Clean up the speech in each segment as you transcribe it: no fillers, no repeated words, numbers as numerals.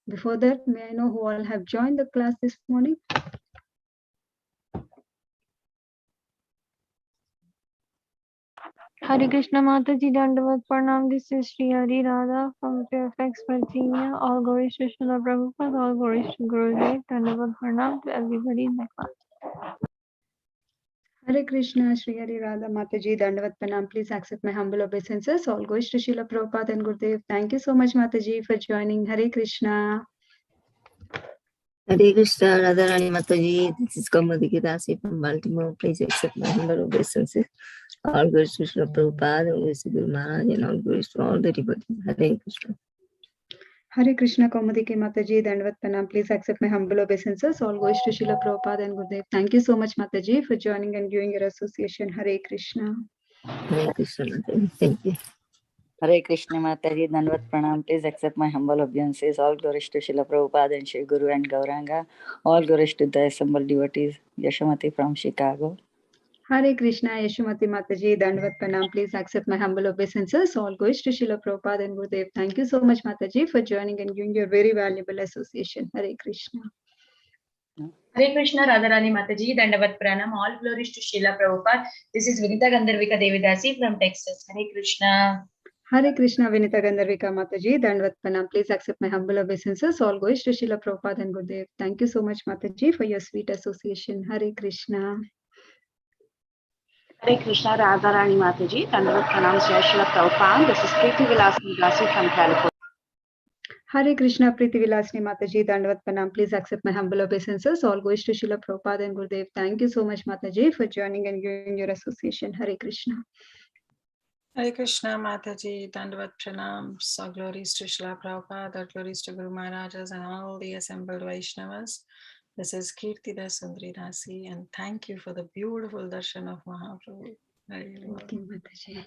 Before that, may I know who all have joined the class this morning? Hare Krishna Mataji, Dandavat Pranam. This is Sri Hari Radha from Fairfax, Virginia. All glories to Srila Prabhupada, all glories to Gurudev. Dandavat Pranam to everybody in the class. Hare Krishna, Sri Hari Radha Mataji, Dandavat Pranam. Please accept my humble obeisances. All glories to Srila Prabhupada and Gurudev. Thank you so much, Mataji, for joining. Hare Krishna. Hare Krishna, Radharani Mataji. This is Kaumudi Kirasi from Baltimore. Please accept my humble obeisances. All glories to Srila Prabhupada, all glories to Guru Maharaj, and all glories to all the devotees. Hare Krishna. Hare Krishna, Kaumudi Mataji, Dandavat Pranam. Please accept my humble obeisances. All glories to Srila Prabhupada and Gurudev. Thank you so much, Mataji, for joining and giving your association. Hare Krishna. Hare Krishna, Mataji. Thank you. Hare Krishna Mataji, Dandavat Pranam. Please accept my humble obeisances. All glories to Srila Prabhupada and Shri Guru and Gauranga. All glories to the assembled devotees. Yashamati from Chicago. Hare Krishna, Yeshumati Mataji, Dandavat Pranam. Please accept my humble obeisances. All goes to Srila Prabhupada and Gurudev. Thank you so much, Mataji, for joining and giving your very valuable association. Hare Krishna. Hare Krishna, Radharani Mataji, Dandavat Pranam. All glories to Srila Prabhupada. This is Vinita Gandharvika Devidasi from Texas. Hare Krishna. Hare Krishna, Vinita Gandharvika Mataji, Dandavat Pranam. Please accept my humble obeisances. All goes to Srila Prabhupada and Gurudev. Thank you so much, Mataji, for your sweet association. Hare Krishna. Hare Krishna, Radharani Mataji, Dandavat Pranam, Srila Prabhupada. This is Kirtida Vilasni from California. Hare Krishna, Priti Vilasni Mataji, Dandavat Pranam. Please accept my humble obeisances. All goes to Srila Prabhupada and Gurudev. Thank you so much, Mataji, for joining and giving your association. Hare Krishna. Hare Krishna Mataji, Dandavat Pranam. So glories to Srila Prabhupada, glories to Guru Maharajas and all the assembled Vaishnavas. This is Kirtida Sundari Rasi, and thank you for the beautiful darshan of Mahaprabhu. Thank you, Mataji.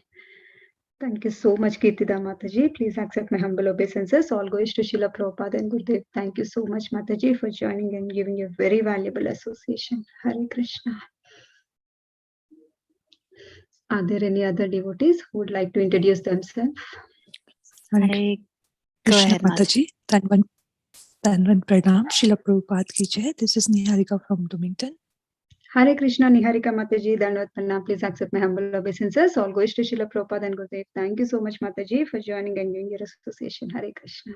Thank you so much, Kirtida Mataji. Please accept my humble obeisances. All goes to Srila Prabhupada and Gurudev. Thank you so much, Mataji, for joining and giving your very valuable association. Hare Krishna. Are there any other devotees who would like to introduce themselves? Hare Krishna Mataji. Dandavat Pranam, Srila Prabhupada ki jai. This is Niharika from Bloomington. Hare Krishna, Niharika Mataji, Dandavat Pranam. Please accept my humble obeisances. All goes to Srila Prabhupada and Gurudev. Thank you so much, Mataji, for joining and giving your association. Hare Krishna.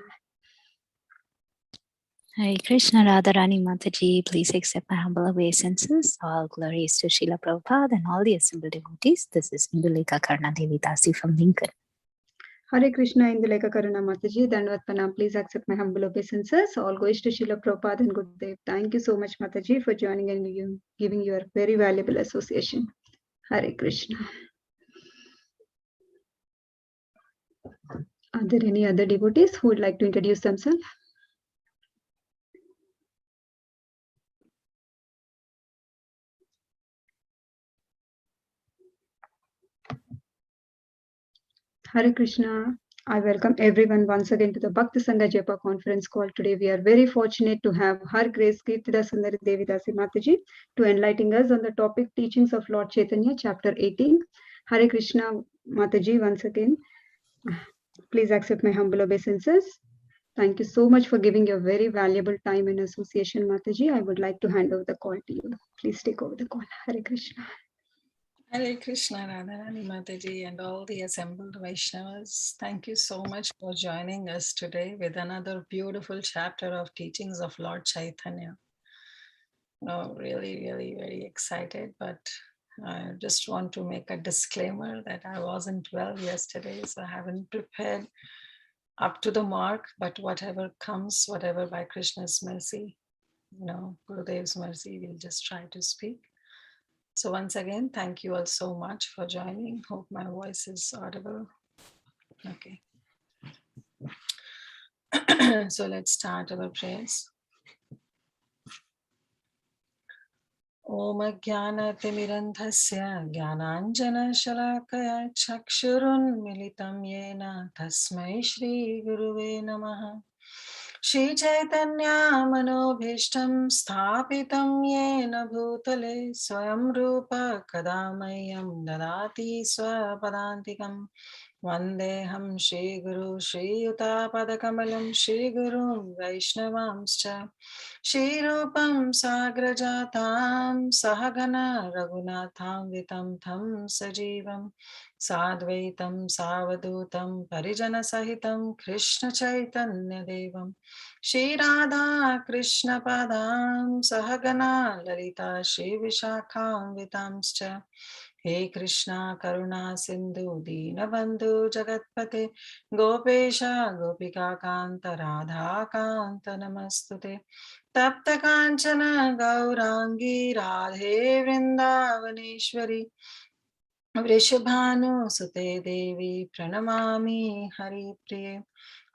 Hare Krishna, Radharani Mataji. Please accept my humble obeisances. All glories to Srila Prabhupada and all the assembled devotees. This is Induleka Karna Devi Dasi from Lincoln. Hare Krishna, Induleka Karuna Mataji, Dandavat Pranam. Please accept my humble obeisances. All goes to Srila Prabhupada and Gurudev. Thank you so much, Mataji, for joining and giving your very valuable association. Hare Krishna. Are there any other devotees who would like to introduce themselves? Hare Krishna. I welcome everyone once again to the Bhakti Sangha Japa conference call. Today we are very fortunate to have Her Grace Kirtida Sundari Devidasi Mataji to enlighten us on the topic Teachings of Lord Caitanya, chapter 18. Hare Krishna Mataji, once again. Please accept my humble obeisances. Thank you so much for giving your very valuable time in association, Mataji. I would like to hand over the call to you. Please take over the call. Hare Krishna. Hare Krishna, Radharani Mataji, and all the assembled Vaishnavas. Thank you so much for joining us today with another beautiful chapter of Teachings of Lord Caitanya. Really, really very excited, but I just want to make a disclaimer that I wasn't well yesterday, so I haven't prepared up to the mark, but whatever comes, whatever by Krishna's mercy, Gurudev's mercy, we'll just try to speak. So once again, thank you all so much for joining. Hope my voice is audible. Okay. So let's start our prayers. Om Jnana Timirandhasya Jnananjana Shalakaya Chakshurun Militam Yena Tasmai Shri Guruve Namaha. Shri Caitanya Manobhishtam Sthapitam Yena Bhutale Swayam Rupa Kadamayam Dadati Swapadantikam Vandeham Shri Guru Shri Yuta Padakamalam Shri Guru Vaishnavamscha Shri Rupam Sagrajatam Sahagana Raghunatham Vitam Tham Sajivam Sadvaitam Savadutam Parijana Sahitam Krishna Chaitanya Devam Shri Radha Krishna Padam Sahagana Lalita Shri Vishakham Vitamscha He Krishna Karuna Sindhu Dinabandhu Jagatpate Gopesha Gopika Kanta Radha Kanta Namastute Tapta Kanchana Gaurangi Radhe Vrindavaneshwari Vrishabhanu Sute Devi Pranamami Hari Priye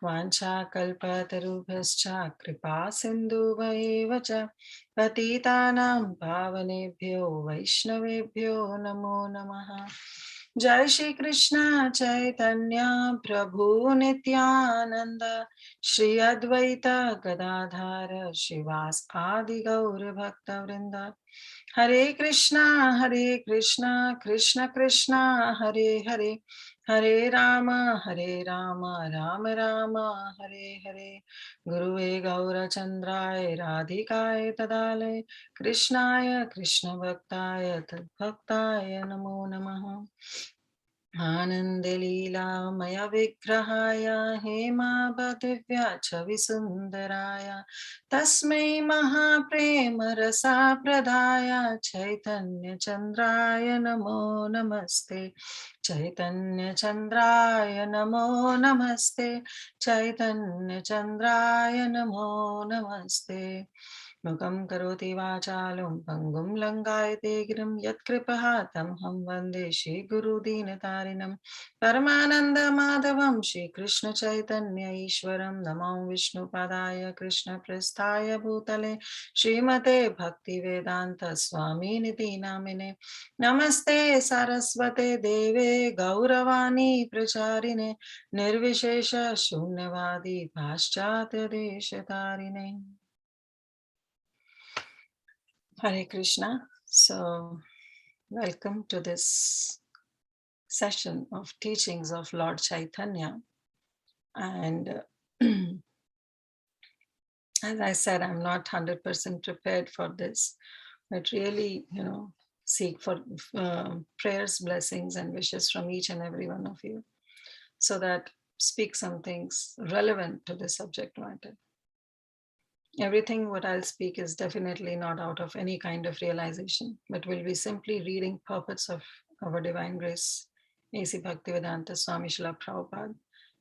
Vancha Kalpatarubhascha Kripa Sindhu Vaevacha Patitanam Pavanebhyo Vaishnavebhyo Namo Namaha Jai Shri Krishna Chaitanya Prabhu Nityananda Shri Advaita Gadadhara Shivas Adi Gaura Bhakta Vrinda Hare Krishna, Krishna Krishna, Hare Hare, Hare Rama, Rama Rama, Hare Hare. Gurue Gaura Chandraya, Radhikaya Tadale, Krishnaya, Krishna Bhaktaya, Tadbhaktaya, Namo Namaha. Anandalila Maya Vigrahaya Hema Bhadivya Chavisundaraya Tasmai Mahaprema Rasa Pradaya Chaitanya Chandraya Namo Namaste Chaitanya Chandraya Namo Namaste Chaitanya Chandraya Namo Namaste Mukam karoti vachalum pangum langayate girim yatkripahatam ham vande Shri Guru Dinatarinam Paramananda Madhavam Shri Krishna Chaitanya Ishwaram Namam Vishnu Padaya Krishna Prasthaya Bhutale Srimate Bhakti Vedanta Swami Niti Namine Namaste Saraswate Deve Gauravani Pracharine Nirvishesha Shunyavadi Paschatya Deshatarine. Hare Krishna. So, welcome to this session of teachings of Lord Caitanya. And as I said, I'm not 100% prepared for this, but really, seek for prayers, blessings, and wishes from each and every one of you, so that speak some things relevant to the subject matter. Everything what I'll speak is definitely not out of any kind of realization, but will be simply reading purports of our divine grace, A.C. Bhaktivedanta Swami Srila Prabhupada,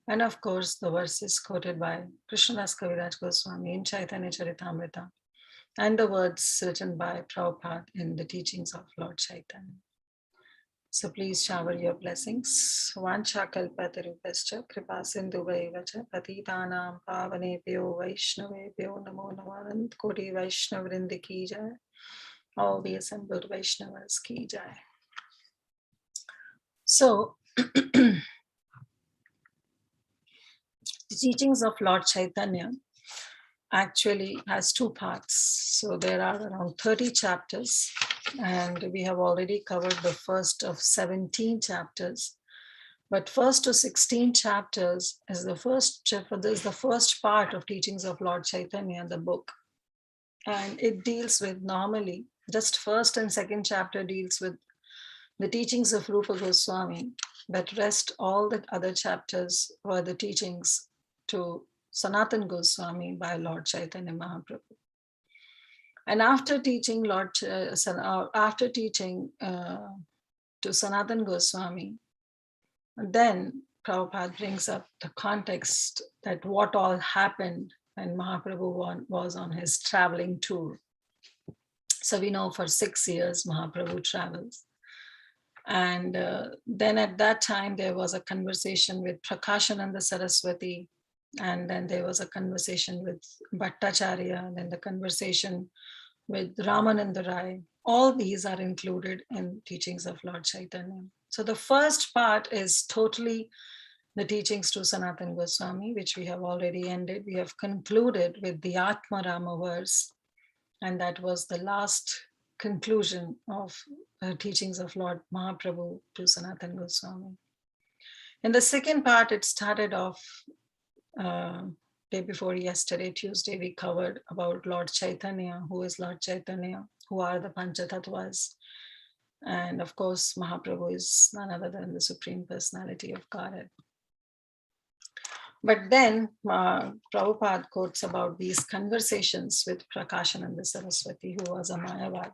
and of course the verses quoted by Krishnadas Kaviraj Goswami in Chaitanya Charitamrita, and the words written by Prabhupada in the teachings of Lord Chaitanya. So please shower your blessings. Vancha kalpatarupascha kripa sindhu vaivacha patitanam pavanebhyo vaishnavebhyo namo namaha. Koti Vaishnav Vrindi ki jai. All the assembled Vaishnavas ki jai. So, the teachings of Lord Chaitanya actually has two parts. So there are around 30 chapters, and we have already covered the first of 17 chapters. But first to 16 chapters is the first chapter. This is the first part of teachings of Lord Chaitanya, the book. And it deals with normally, just first and second chapter deals with the teachings of Rupa Goswami, but rest all the other chapters were the teachings to Sanatan Goswami by Lord Chaitanya Mahaprabhu. And after teaching to Sanatan Goswami, then Prabhupada brings up the context that what all happened when Mahaprabhu was on his traveling tour. So we know for 6 years Mahaprabhu travels. And then at that time there was a conversation with Prakashananda Saraswati, and then there was a conversation with Bhattacharya, then the conversation with Ramananda Rai. All these are included in teachings of Lord Chaitanya. So the first part is totally the teachings to Sanatan Goswami, which we have already ended. We have concluded with the Atma Rama verse, and that was the last conclusion of teachings of Lord Mahaprabhu to Sanatan Goswami. In the second part, it started off day before yesterday, Tuesday, we covered about Lord Caitanya. Who is Lord Caitanya? Who are the Panchatattvas? And of course, Mahaprabhu is none other than the Supreme Personality of Godhead. But then Prabhupada quotes about these conversations with Prakashananda Saraswati, who was a Mayavad.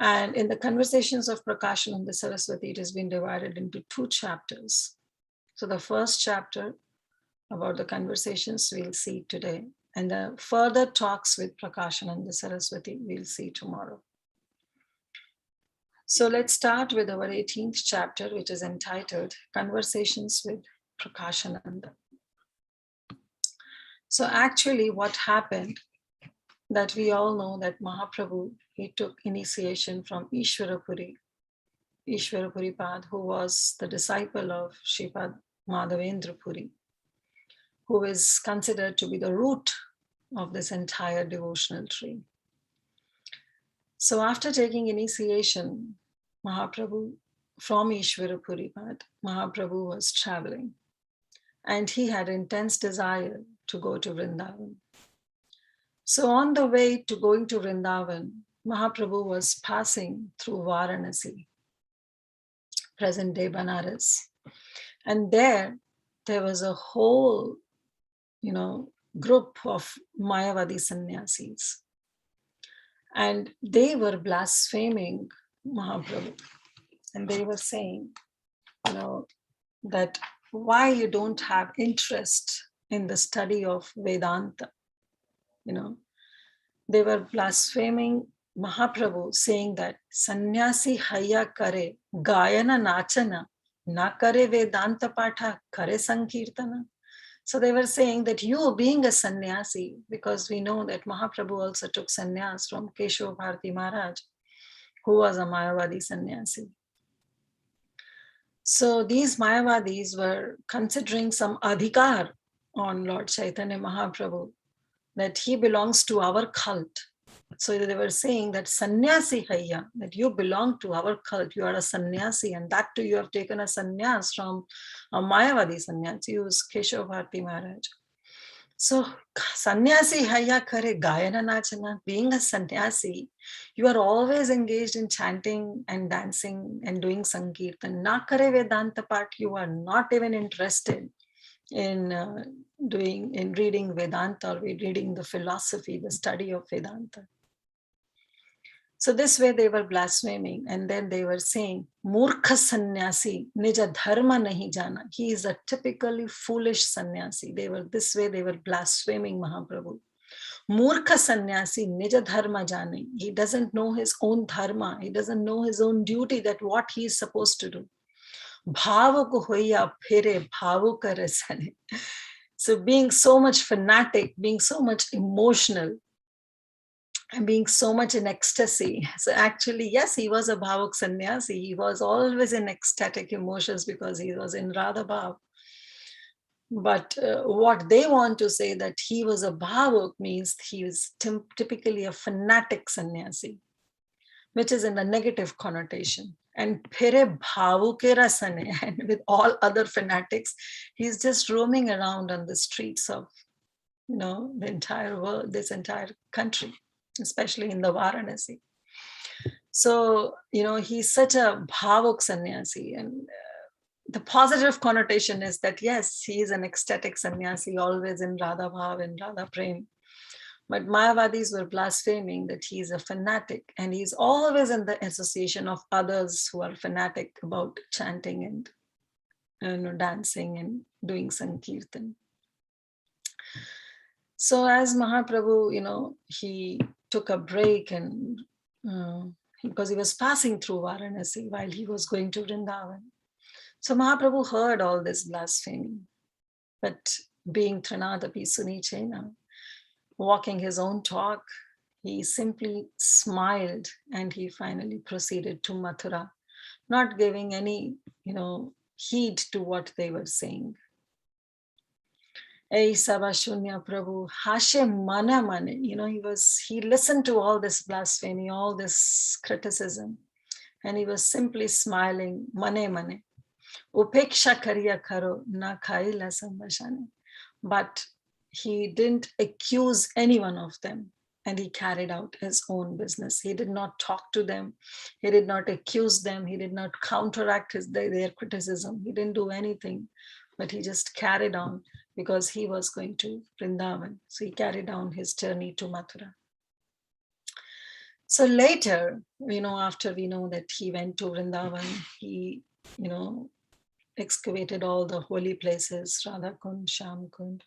And in the conversations of Prakashananda Saraswati, it has been divided into 2 chapters. So the first chapter about the conversations we'll see today, and the further talks with Prakashananda Saraswati we'll see tomorrow. So let's start with our 18th chapter, which is entitled Conversations with Prakashananda. So actually what happened, that we all know that Mahaprabhu, he took initiation from Ishwarapuri Pad, who was the disciple of Shripad Madhavendra Puri, who is considered to be the root of this entire devotional tree. So after taking initiation, Mahaprabhu, from Ishwarapuri Pad, Mahaprabhu was traveling, and he had intense desire to go to Vrindavan. So on the way to going to Vrindavan, Mahaprabhu was passing through Varanasi, present-day Banaras. And there was a whole, group of Mayavadi sannyasis. And they were blaspheming Mahaprabhu. And they were saying, that why you don't have interest in the study of Vedanta. They were blaspheming Mahaprabhu, saying that sannyasi haya kare gayana nachana na kare Vedanta patha kare sankirtana. So they were saying that you being a sannyasi, because we know that Mahaprabhu also took sannyas from Keshava Bharati Maharaj, who was a Mayavadi sannyasi. So these Mayavadis were considering some adhikar on Lord Chaitanya Mahaprabhu, that he belongs to our cult. So they were saying that sannyasi hayya, that you belong to our cult, you are a sannyasi, and that too you have taken a sannyas from a Mayavadi sannyasi, who is Keshava Bharati Maharaj. So sannyasi hayya kare gayana nachana, being a sannyasi, you are always engaged in chanting and dancing and doing sankirtan. Na kare Vedanta part, you are not even interested in reading Vedanta or reading the philosophy, the study of Vedanta. So this way they were blaspheming, and then they were saying, Murkha sannyasi, nija dharma nahi jana. He is a typically foolish sannyasi. They were blaspheming Mahaprabhu. Murkha sannyasi, nija dharma jane. He doesn't know his own dharma. He doesn't know his own duty, that what he is supposed to do. Bhava ko hoya phire bhavo ka rasane. So being so much fanatic, being so much emotional, and being so much in ecstasy. So actually, yes, he was a bhavuk sannyasi. He was always in ecstatic emotions because he was in Radha Bhav. But what they want to say that he was a bhavuk means he was typically a fanatic sannyasi, which is in a negative connotation. And phire bhavuke rasane, and with all other fanatics, he's just roaming around on the streets of, the entire world, this entire country, especially in the Varanasi. So, he's such a bhavuk sannyasi, and the positive connotation is that, yes, he is an ecstatic sannyasi, always in Radha Bhav and Radha Prem. But Mayavadis were blaspheming that he is a fanatic, and he's always in the association of others who are fanatic about chanting and dancing and doing sankirtan. So as Mahaprabhu, he took a break, and because he was passing through Varanasi while he was going to Vrindavan. So Mahaprabhu heard all this blasphemy, but being Trinadapi Sunichena, walking his own talk, he simply smiled, and he finally proceeded to Mathura, not giving any, heed to what they were saying. Ei Sabashunya Prabhu, Hashe Mana Mane, he listened to all this blasphemy, all this criticism, and he was simply smiling, Mane Mane. Upeksha kariya karo na khaila sambashane. But he didn't accuse any one of them, and he carried out his own business. He did not talk to them. He did not accuse them. He did not counteract their criticism. He didn't do anything, but he just carried on because he was going to Vrindavan. So he carried on his journey to Mathura. So later, after we know that he went to Vrindavan, he, excavated all the holy places, Radha Kund, Sham Kund.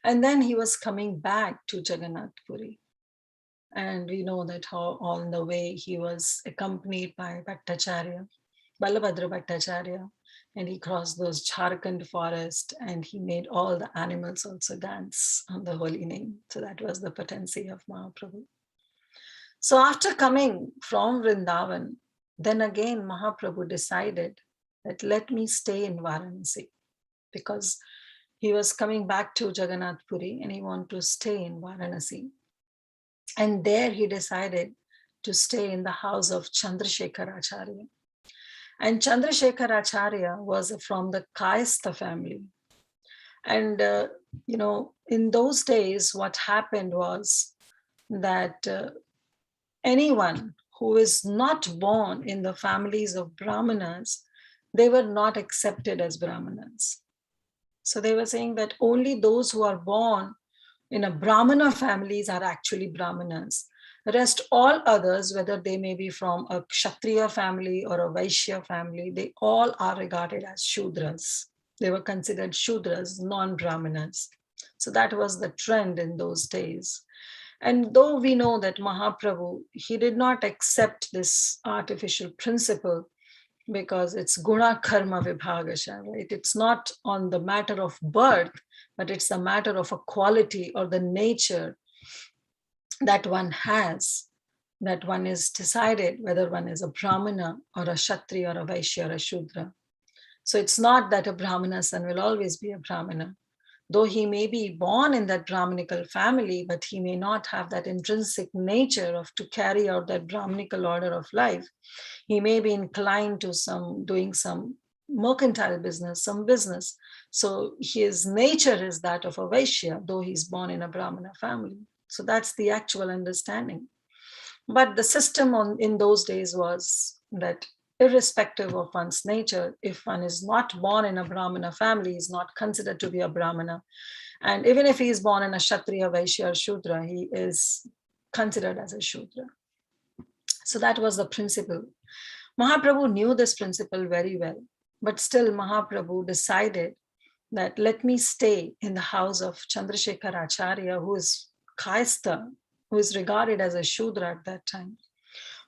And then he was coming back to Jagannath Puri. And we know that how on the way he was accompanied by Bhattacharya, Balabhadra Bhattacharya, and he crossed those Jharkhand forest and he made all the animals also dance on the holy name. So that was the potency of Mahaprabhu. So after coming from Vrindavan, then again Mahaprabhu decided that let me stay in Varanasi, because he was coming back to Jagannath Puri and he wanted to stay in Varanasi. And there he decided to stay in the house of Chandrasekhar Acharya. And Chandrasekhar Acharya was from the Kayastha family. And, in those days, what happened was that anyone who is not born in the families of Brahmanas, they were not accepted as Brahmanas. So they were saying that only those who are born in a Brahmana families are actually Brahmanas. The rest, all others, whether they may be from a Kshatriya family or a Vaishya family, they all are regarded as Shudras. They were considered Shudras, non-Brahmanas. So that was the trend in those days. And though we know that Mahaprabhu, he did not accept this artificial principle because it's guna karma vibhagasha, right? It's not on the matter of birth, but it's a matter of a quality or the nature that one has, that one is decided whether one is a Brahmana or a Kshatriya or a Vaishya or a Shudra. So it's not that a Brahmana son will always be a Brahmana. Though he may be born in that Brahmanical family, but he may not have that intrinsic nature of to carry out that Brahmanical order of life. He may be inclined to doing some mercantile business, some business. So his nature is that of a Vaishya, though he's born in a Brahmana family. So that's the actual understanding. But the system in those days was that irrespective of one's nature, if one is not born in a Brahmana family, is not considered to be a Brahmana. And even if he is born in a Kshatriya, Vaishya, or Shudra, he is considered as a Shudra. So that was the principle. Mahaprabhu knew this principle very well, but still Mahaprabhu decided that let me stay in the house of Chandrasekhar Acharya, who is Kayastha, who is regarded as a Shudra at that time.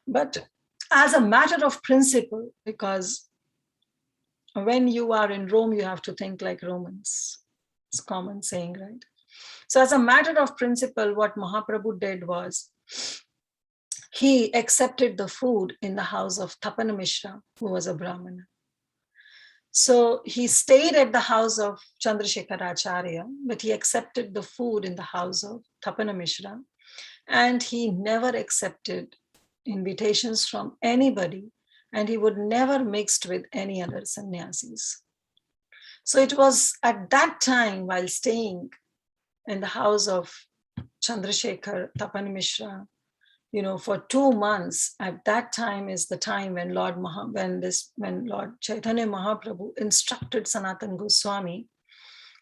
But as a matter of principle, because when you are in Rome, you have to think like Romans. It's a common saying, right? So as a matter of principle, what Mahaprabhu did was, he accepted the food in the house of Tapana Mishra, who was a Brahmana. So he stayed at the house of Chandrasekhar Acharya, but he accepted the food in the house of Tapana Mishra. And he never accepted invitations from anybody, and he would never mixed with any other sannyasis. So it was at that time, while staying in the house of Chandrasekhar Tapan Mishra, for 2 months, at that time is the time when Lord Chaitanya Mahaprabhu instructed Sanatana Goswami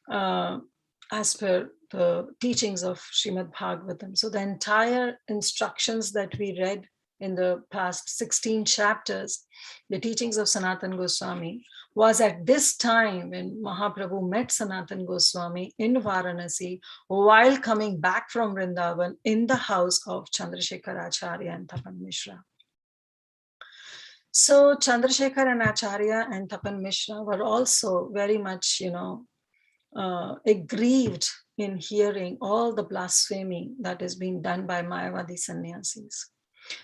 as per the teachings of Srimad Bhagavatam. So the entire instructions that we read in the past 16 chapters, the teachings of Sanatana Goswami, was at this time when Mahaprabhu met Sanatana Goswami in Varanasi while coming back from Vrindavan in the house of Chandrasekhar Acharya and Tapan Mishra. So Chandrasekhar and Acharya and Tapan Mishra were also very much, aggrieved in hearing all the blasphemy that is being done by Mayavadi sannyasis.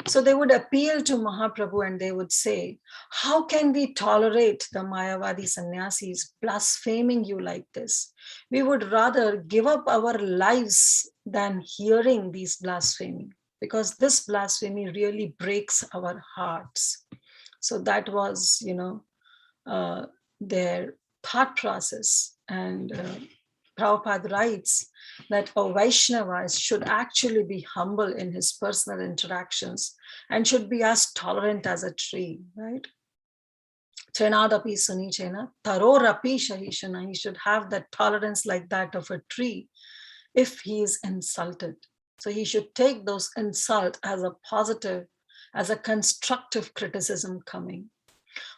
So they would appeal to Mahaprabhu and they would say, how can we tolerate the Mayavadi sannyasis blaspheming you like this? We would rather give up our lives than hearing these blasphemy, because this blasphemy really breaks our hearts. So that was, their thought process. And Prabhupada writes that a Vaishnava should actually be humble in his personal interactions and should be as tolerant as a tree, right? Trenadapi sunichena, tarorapi shahishana. He should have that tolerance like that of a tree if he is insulted. So he should take those insults as a positive, as a constructive criticism coming.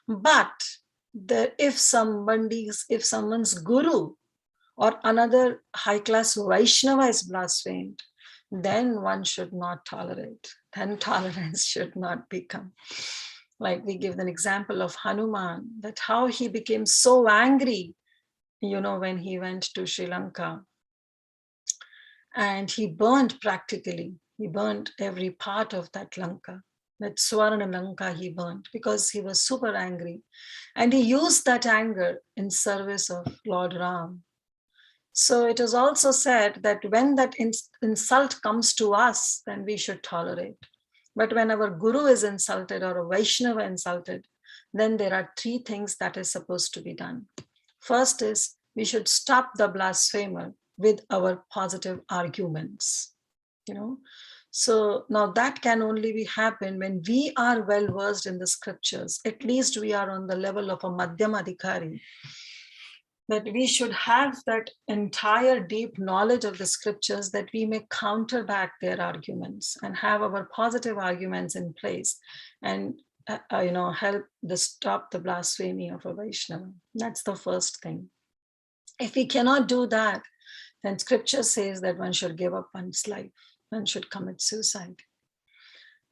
But if someone's guru or another high-class Vaishnava is blasphemed, then one should not tolerate. Then tolerance should not become. Like we give an example of Hanuman, that how he became so angry, when he went to Sri Lanka. And he burned every part of that Lanka. That Swarna Lanka he burned because he was super angry. And he used that anger in service of Lord Ram. So it is also said that when that insult comes to us, then we should tolerate. But when our guru is insulted or a Vaishnava insulted, then there are 3 things that is supposed to be done. First is we should stop the blasphemer with our positive arguments. So now that can only be happen when we are well versed in the scriptures. At least we are on the level of a Madhyam Adhikari. That we should have that entire deep knowledge of the scriptures that we may counter back their arguments and have our positive arguments in place and help stop the blasphemy of a Vaishnava. That's the first thing. If we cannot do that, then scripture says that one should give up one's life, one should commit suicide.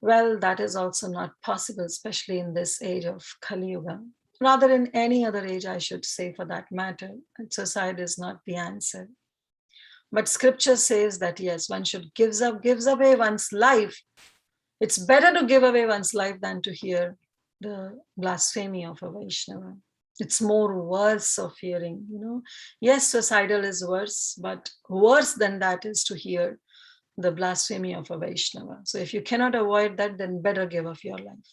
Well, that is also not possible, especially in this age of Kali Yuga. Rather, in any other age, I should say, for that matter, suicide is not the answer. But scripture says that yes, one should gives away one's life. It's better to give away one's life than to hear the blasphemy of a Vaishnava. It's more worse of hearing, Yes, suicidal is worse, but worse than that is to hear the blasphemy of a Vaishnava. So if you cannot avoid that, then better give up your life.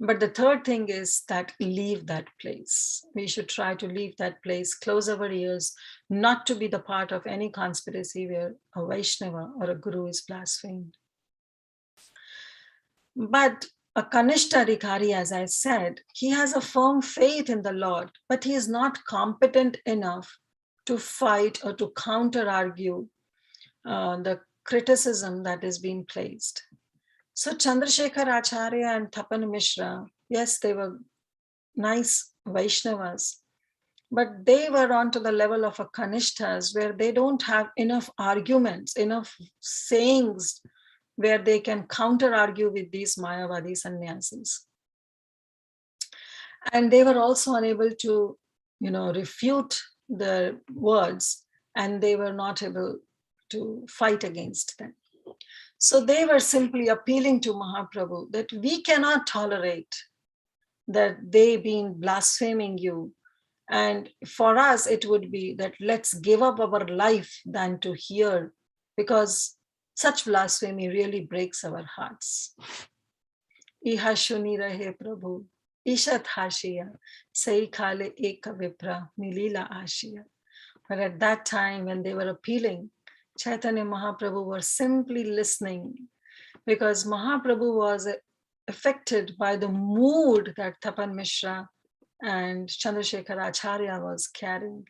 But the third thing is that leave that place. We should try to leave that place, close our ears, not to be the part of any conspiracy where a Vaishnava or a guru is blasphemed. But a Kanishta Adhikari, as I said, he has a firm faith in the Lord, but he is not competent enough to fight or to counter-argue the criticism that is being placed. So Chandrasekhar Acharya and Tapan Mishra, yes, they were nice Vaishnavas, but they were onto the level of a Kanishtas where they don't have enough arguments, enough sayings where they can counter-argue with these Mayavadi sannyasis. And they were also unable to, refute the words, and they were not able to fight against them. So they were simply appealing to Mahaprabhu that we cannot tolerate that they been blaspheming you. And for us, it would be that let's give up our life than to hear, because such blasphemy really breaks our hearts. Iha shuni rahe Prabhu, ishat hashiya, sai khale eka vipra, milila ashiya. But at that time when they were appealing, Chaitanya Mahaprabhu was simply listening, because Mahaprabhu was affected by the mood that Tapan Mishra and Chandrasekhar Acharya was carrying.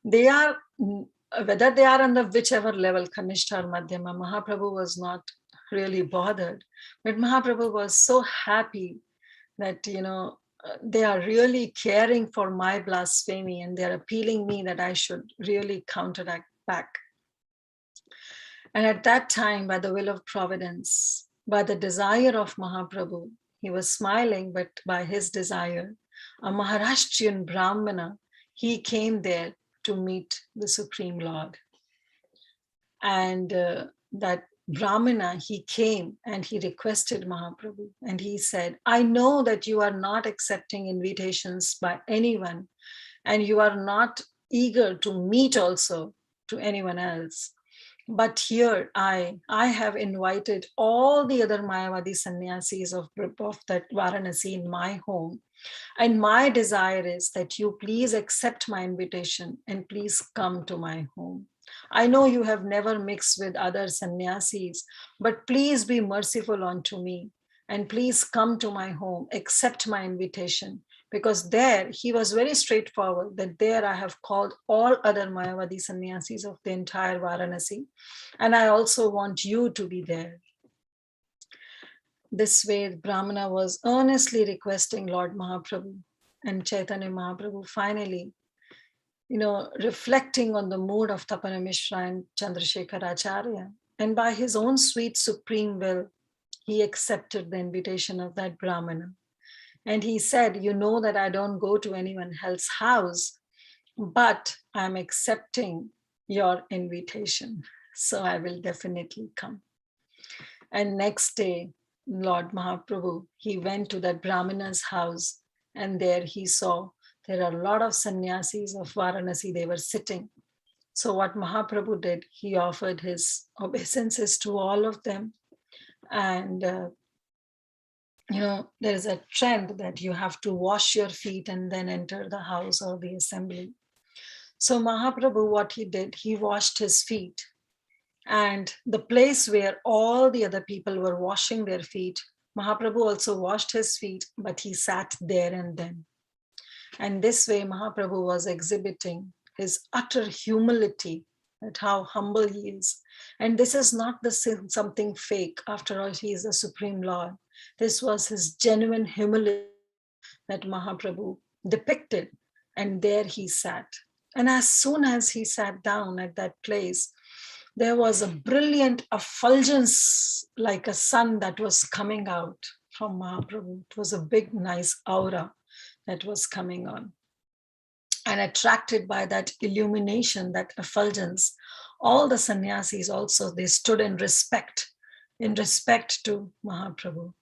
They are, whether they are on the whichever level, Kanishta or Madhyama, Mahaprabhu was not really bothered. But Mahaprabhu was so happy that, they are really caring for my blasphemy and they're appealing me that I should really counteract back. And at that time, by the will of providence, by the desire of Mahaprabhu, he was smiling, but by his desire, a Maharashtrian Brahmana, he came there to meet the Supreme Lord. And that Brahmana, he came and he requested Mahaprabhu. And he said, I know that you are not accepting invitations by anyone, and you are not eager to meet also to anyone else. But here I have invited all the other Mayavadi sannyasis of that Varanasi in my home. And my desire is that you please accept my invitation and please come to my home. I know you have never mixed with other sannyasis, but please be merciful unto me and please come to my home, accept my invitation. Because there he was very straightforward that there I have called all other Mayavadi sannyasis of the entire Varanasi. And I also want you to be there. This way, Brahmana was earnestly requesting Lord Mahaprabhu, and Chaitanya Mahaprabhu finally, reflecting on the mood of Tapana Mishra and Chandrasekhar Acharya, and by his own sweet supreme will, he accepted the invitation of that Brahmana. And he said, you know that I don't go to anyone else's house, but I'm accepting your invitation. So I will definitely come. And next day, Lord Mahaprabhu, he went to that Brahmana's house, and there he saw there are a lot of sannyasis of Varanasi, they were sitting. So what Mahaprabhu did, he offered his obeisances to all of them. And, there's a trend that you have to wash your feet and then enter the house or the assembly. So Mahaprabhu, what he did, he washed his feet. And the place where all the other people were washing their feet, Mahaprabhu also washed his feet, but he sat there and then. And this way Mahaprabhu was exhibiting his utter humility, at how humble he is. And this is not something fake. After all, he is the Supreme Lord. This was his genuine humility that Mahaprabhu depicted. And there he sat. And as soon as he sat down at that place, there was a brilliant effulgence like a sun that was coming out from Mahaprabhu. It was a big, nice aura that was coming on. And attracted by that illumination, that effulgence, all the sannyasis also, they stood in respect to Mahaprabhu.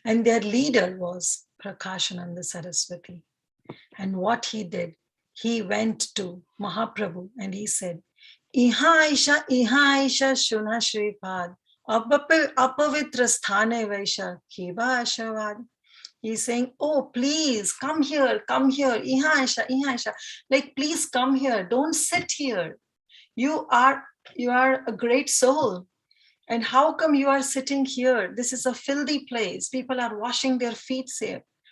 And their leader was Prakashananda Saraswati. And what he did, he went to Mahaprabhu and he said, Iha Aisha Shuna Shripad, Apavitra Sthane Vaisha, Kiva Ashavad. He's saying, oh, please come here, Iha Aisha, like, please come here, don't sit here. You are a great soul. And how come you are sitting here? This is a filthy place. People are washing their feet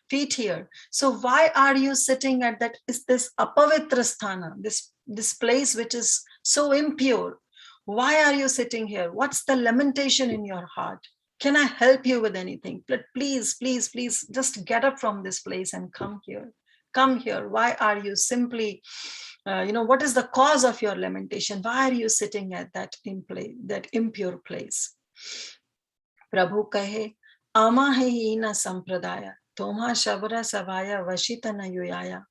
here. So why are you sitting at this Apavitra Sthana, this place which is so impure? Why are you sitting here? What's the lamentation in your heart? Can I help you with anything? But please, just get up from this place and come here. Come here. Why are you simply, what is the cause of your lamentation? Why are you sitting at that impure place? Prabhu kahe, ama hai hina sampradaya, toma shabra savaya vashitana yuyaya.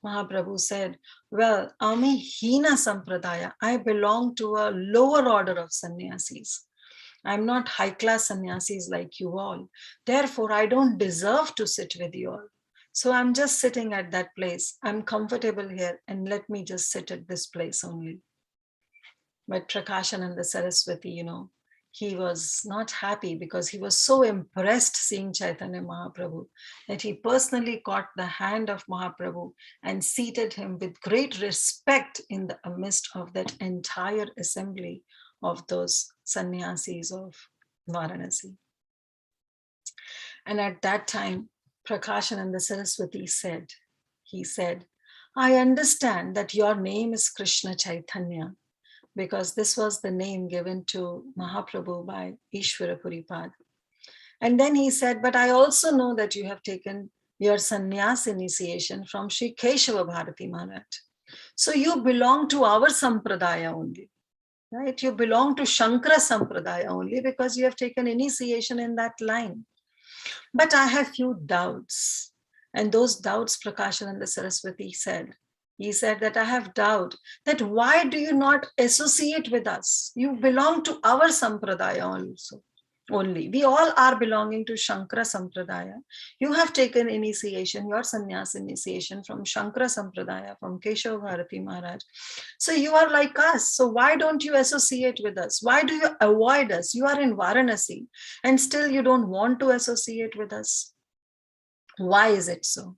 Mahaprabhu said, well, ami hina sampradaya. I belong to a lower order of sannyasis. I'm not high-class sannyasis like you all. Therefore, I don't deserve to sit with you all. So I'm just sitting at that place. I'm comfortable here, and let me just sit at this place only. But Prakashananda Saraswati, he was not happy because he was so impressed seeing Chaitanya Mahaprabhu that he personally caught the hand of Mahaprabhu and seated him with great respect in the midst of that entire assembly of those sannyasis of Varanasi. And at that time, Prakashananda Saraswati said, I understand that your name is Krishna Chaitanya, because this was the name given to Mahaprabhu by Ishvara Puripad. And then he said, but I also know that you have taken your sannyas initiation from Sri Keshava Bharati Maharaj. So you belong to our sampradaya only. Right? You belong to Shankara Sampradaya only because you have taken initiation in that line. But I have few doubts. And those doubts, Prakashananda Saraswati said. He said that I have doubt that why do you not associate with us? You belong to our Sampradaya also. only. We all are belonging to Shankara Sampradaya. You have taken initiation, your sannyas initiation from Shankara Sampradaya, from Keshav Bharati Maharaj. So you are like us. So why don't you associate with us? Why do you avoid us? You are in Varanasi and still you don't want to associate with us. Why is it so?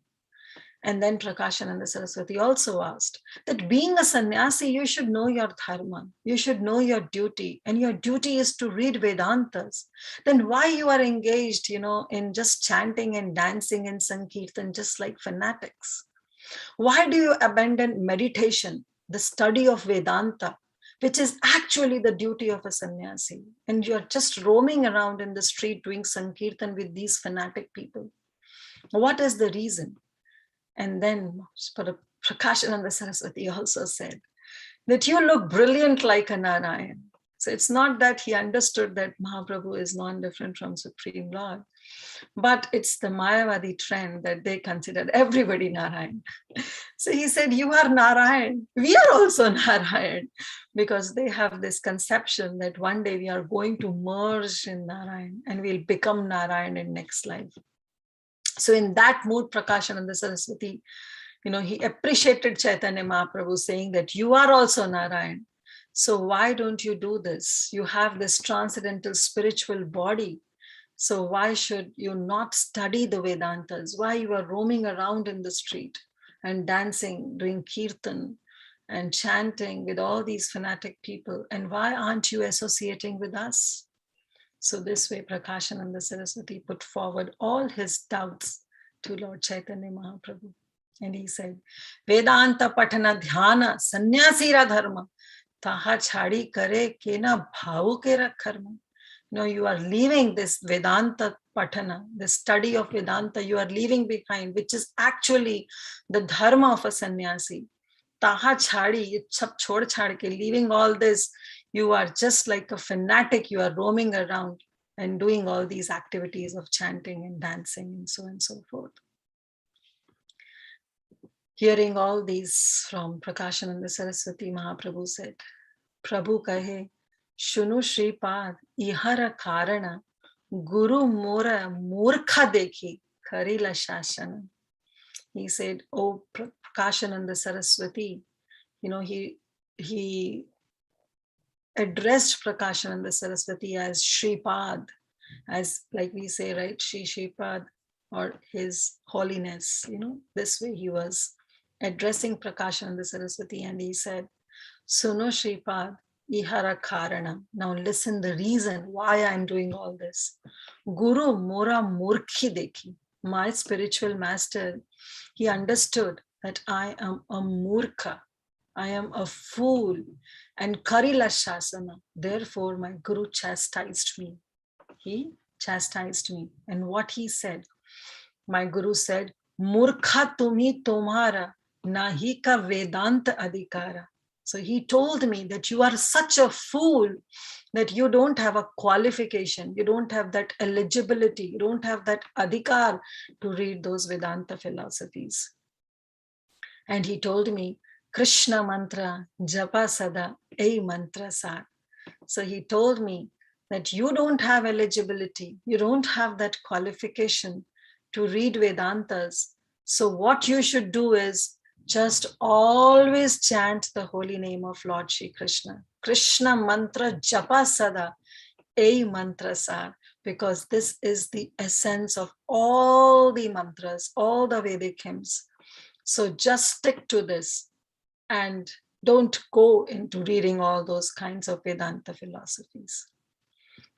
And then Prakashananda Saraswati also asked that being a sannyasi, you should know your dharma, you should know your duty, and your duty is to read Vedantas. Then why you are engaged, in just chanting and dancing and Sankirtan, just like fanatics? Why do you abandon meditation, the study of Vedanta, which is actually the duty of a sannyasi? And you're just roaming around in the street doing Sankirtan with these fanatic people. What is the reason? And then Prakashananda Saraswati also said that you look brilliant like a Narayan. So it's not that he understood that Mahaprabhu is non-different from Supreme Lord, but it's the Mayavadi trend that they considered everybody Narayan. So he said, you are Narayan. We are also Narayan, because they have this conception that one day we are going to merge in Narayan and we'll become Narayan in next life. So in that mood, Prakashananda Saraswati, he appreciated Chaitanya Mahaprabhu saying that you are also Narayan. So why don't you do this? You have this transcendental spiritual body. So why should you not study the Vedantas? Why you are roaming around in the street and dancing, doing kirtan and chanting with all these fanatic people? And why aren't you associating with us? So this way, Prakashananda Saraswati put forward all his doubts to Lord Chaitanya Mahaprabhu. And he said, Vedanta patana dhyana sannyasira dharma taha chhadi kare kena bhavu kera karma. You are leaving this Vedanta patana, the study of Vedanta, you are leaving behind, which is actually the dharma of a sannyasi. Taha chhadi, chhod chhad ke, leaving all this, you are just like a fanatic, you are roaming around and doing all these activities of chanting and dancing and so on and so forth. Hearing all these from Prakashananda Saraswati, Mahaprabhu said, Prabhu kahe, Shunu Shripad, ihara karana, Guru mora murkha dekhi, karila shasana. He said, oh Prakashananda Saraswati, he addressed Prakashananda Saraswati as Shripad, as like we say, right, Shri Shripad, or His Holiness. This way he was addressing Prakashananda Saraswati, and he said, Suno Shripad, ihara karana. Now listen the reason why I'm doing all this. Guru mora murkhi dekhi. My spiritual master, he understood that I am a murkha. I am a fool, and karila shasana. Therefore, my Guru chastised me. He chastised me. And what he said? My Guru said, Murkha tumi tomhara, nahi ka vedanta adhikara. So he told me that you are such a fool that you don't have a qualification, you don't have that eligibility, you don't have that adhikar to read those Vedanta philosophies. And he told me, Krishna mantra, japa sada, ei mantra sa. So he told me that you don't have eligibility, you don't have that qualification to read Vedantas. So what you should do is just always chant the holy name of Lord Shri Krishna. Krishna mantra japa sada, ei mantra sa, because this is the essence of all the mantras, all the Vedic hymns. So just stick to this and don't go into reading all those kinds of Vedanta philosophies.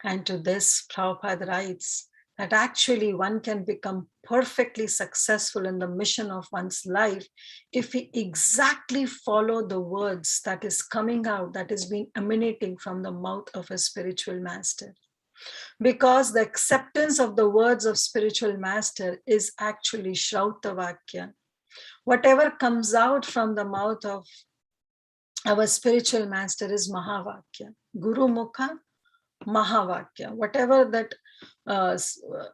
And to this, Prabhupada writes that actually one can become perfectly successful in the mission of one's life if we exactly follow the words that is coming out, that is being emanating from the mouth of a spiritual master. Because the acceptance of the words of spiritual master is actually Shrauta Vakya. Whatever comes out from the mouth of our spiritual master is Mahavakya. Guru Mukha, Mahavakya. Whatever that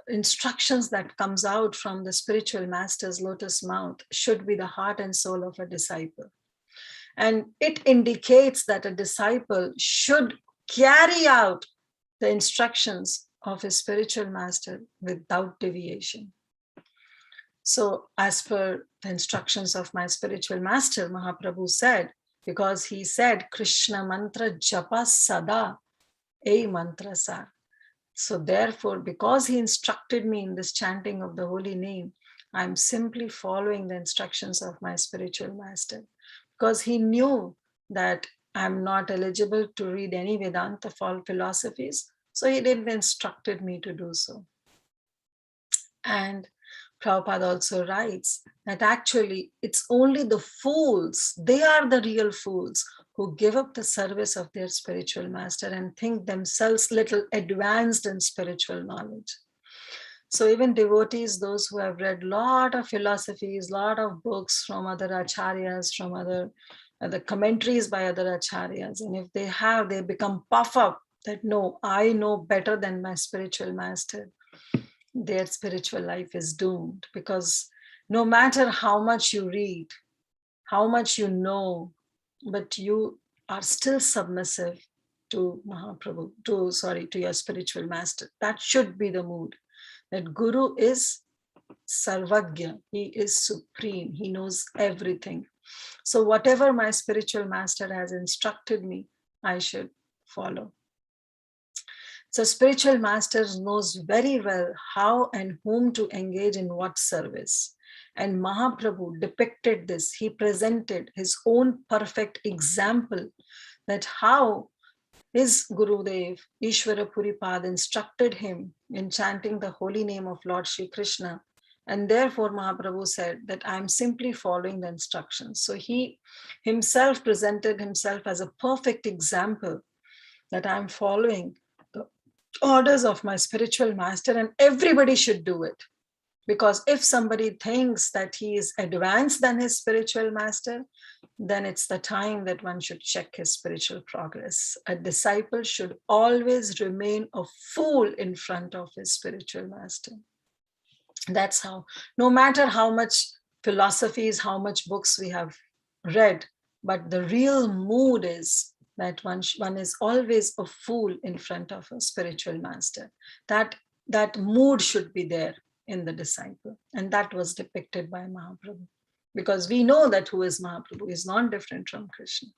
instructions that comes out from the spiritual master's lotus mouth should be the heart and soul of a disciple. And it indicates that a disciple should carry out the instructions of his spiritual master without deviation. So as per the instructions of my spiritual master, Mahaprabhu said, because he said, Krishna mantra japa sada, a mantra sar. So therefore, because he instructed me in this chanting of the holy name, I'm simply following the instructions of my spiritual master. Because he knew that I'm not eligible to read any Vedanta philosophies, so he didn't instructed me to do so. And Prabhupada also writes that actually it's only the fools, they are the real fools who give up the service of their spiritual master and think themselves little advanced in spiritual knowledge. So even devotees, those who have read a lot of philosophies, lot of books from other acharyas, from other commentaries by other acharyas, and if they become puff up that no, I know better than my spiritual master, their spiritual life is doomed, because no matter how much you read, how much you know, but you are still submissive to Mahaprabhu, to your spiritual master. That should be the mood. That Guru is Sarvagya, he is supreme, he knows everything. So whatever my spiritual master has instructed me, I should follow. So spiritual masters knows very well how and whom to engage in what service. And Mahaprabhu depicted this. He presented his own perfect example that how his Gurudev, Ishvara Puripad, instructed him in chanting the holy name of Lord Shri Krishna. And therefore Mahaprabhu said that I'm simply following the instructions. So he himself presented himself as a perfect example that I'm following the orders of my spiritual master, and everybody should do it. Because if somebody thinks that he is advanced than his spiritual master, then it's the time that one should check his spiritual progress. A disciple should always remain a fool in front of his spiritual master. That's how, no matter how much philosophies, how much books we have read, but the real mood is that one is always a fool in front of a spiritual master. That mood should be there in the disciple. And that was depicted by Mahaprabhu. Because we know that who is Mahaprabhu is not different from Krishna.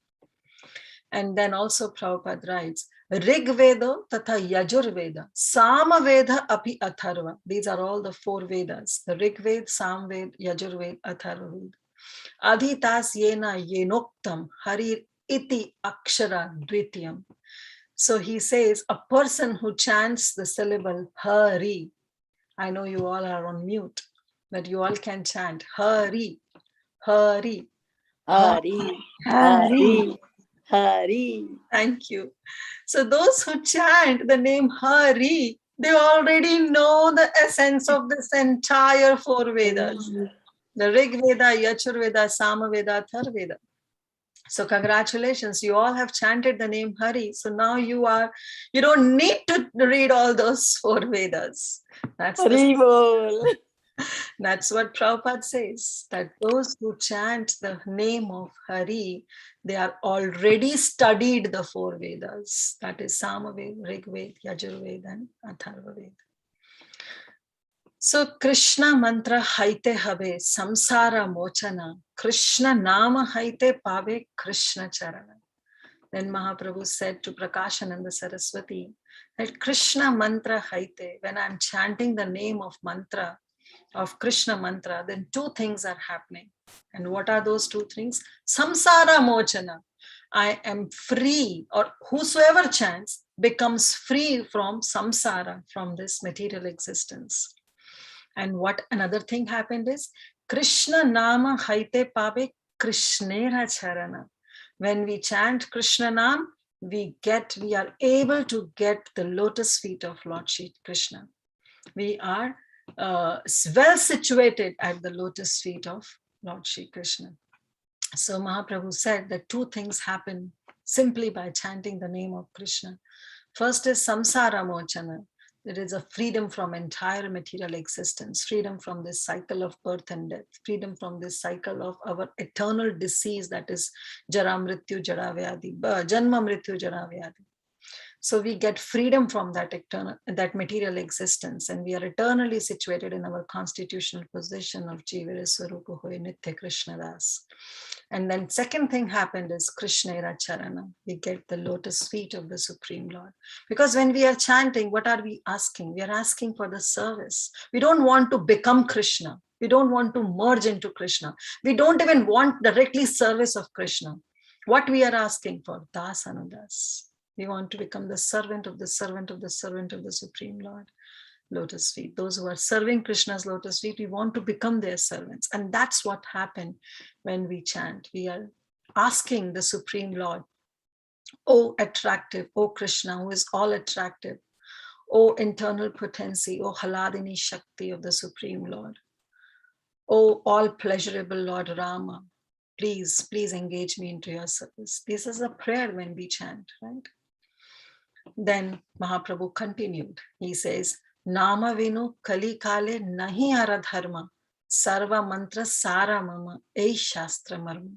And then also Prabhupada writes, Rig Veda tatha Yajur Veda, Sama Veda api Atharva. These are all the 4 Vedas. The Rig Veda, Sam Veda, Yajur Veda, Atharva Veda. Adhitas yena yenoktam harir iti akshara dvitiyam. So he says, a person who chants the syllable Hari. I know you all are on mute, but you all can chant Hari, Hari, Hari, Hari, Hari. Thank you. So those who chant the name Hari, they already know the essence of this entire 4 Vedas. The Rig Veda, Yajur Veda, Sama Veda, Atharva Veda. So congratulations, you all have chanted the name Hari. So now you don't need to read all those 4 Vedas. That's what Prabhupada says, that those who chant the name of Hari, they are already studied the 4 Vedas. That is Sama Veda, Rig Veda, Yajur Veda, and Atharva Veda. So Krishna mantra haite have samsara mochana, Krishna nama haite pave Krishna charana. Then Mahaprabhu said to Prakashananda Saraswati that Krishna mantra haite, when I'm chanting the name of mantra, of Krishna mantra, then 2 things are happening. And what are those 2 things? Samsara mochana. I am free, or whosoever chants becomes free from samsara, from this material existence. And what another thing happened is Krishna nama haite pave Krishnera charana. When we chant Krishna Nam, we are able to get the lotus feet of Lord Shri Krishna. We are well situated at the lotus feet of Lord Shri Krishna. So Mahaprabhu said that 2 things happen simply by chanting the name of Krishna. First is samsara mochana. There is a freedom from entire material existence, freedom from this cycle of birth and death, freedom from this cycle of our eternal disease, that is Jara Mrityu Jara Vyadi, Janma Mrityu Jara Vyadi. So we get freedom from that material existence, and we are eternally situated in our constitutional position of Jivara Swarupa Hoy Nitya Krishna Das. And then second thing happened is Krishnera Charana. We get the lotus feet of the Supreme Lord. Because when we are chanting, what are we asking? We are asking for the service. We don't want to become Krishna. We don't want to merge into Krishna. We don't even want directly service of Krishna. What we are asking for? Das Anudas. We want to become the servant of the servant of the servant of the Supreme Lord. Lotus feet. Those who are serving Krishna's lotus feet, we want to become their servants. And that's what happened when we chant. We are asking the Supreme Lord, O attractive, O Krishna, who is all attractive, O internal potency, O Haladini Shakti of the Supreme Lord, O all pleasurable Lord Rama, please engage me into your service. This is a prayer when we chant, right? Then Mahaprabhu continued. He says, Nama vinu kali kale nahi ara dharma, sarva mantra sara mama, ei shastra marma.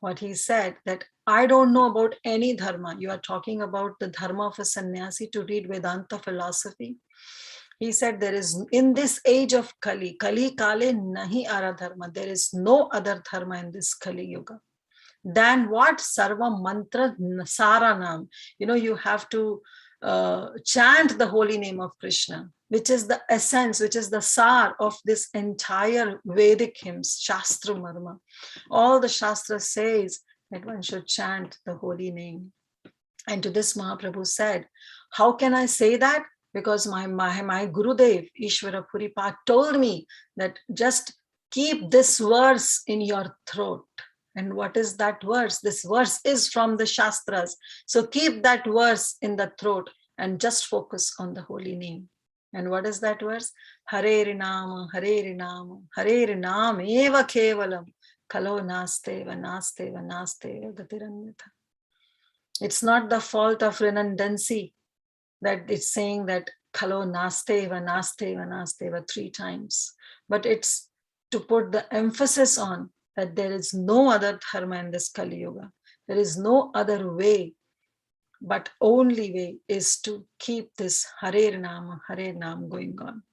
What he said, that I don't know about any dharma. You are talking about the dharma of a sannyasi to read Vedanta philosophy. He said, there is, in this age of Kali kale nahi ara dharma, there is no other dharma in this Kali Yuga than what? Sarva mantra saranam. You have to chant the holy name of Krishna, which is the essence, which is the sar of this entire Vedic hymns, Shastra Marma. All the Shastra says that one should chant the holy name. And to this Mahaprabhu said, how can I say that? Because my Gurudev, Ishvara Puripat, told me that just keep this verse in your throat. And what is that verse? This verse is from the Shastras. So keep that verse in the throat and just focus on the holy name. And what is that verse? Hare Rinama, Hare Rinama, Hare Rinam eva kevalam, kalo nasteva, nasteva, nasteva gatiranyatha. It's not the fault of redundancy that it's saying that kalo nasteva, nasteva, nasteva 3 times. But it's to put the emphasis on that there is no other dharma in this Kali Yuga. There is no other way, but only way is to keep this Hare Nam going on.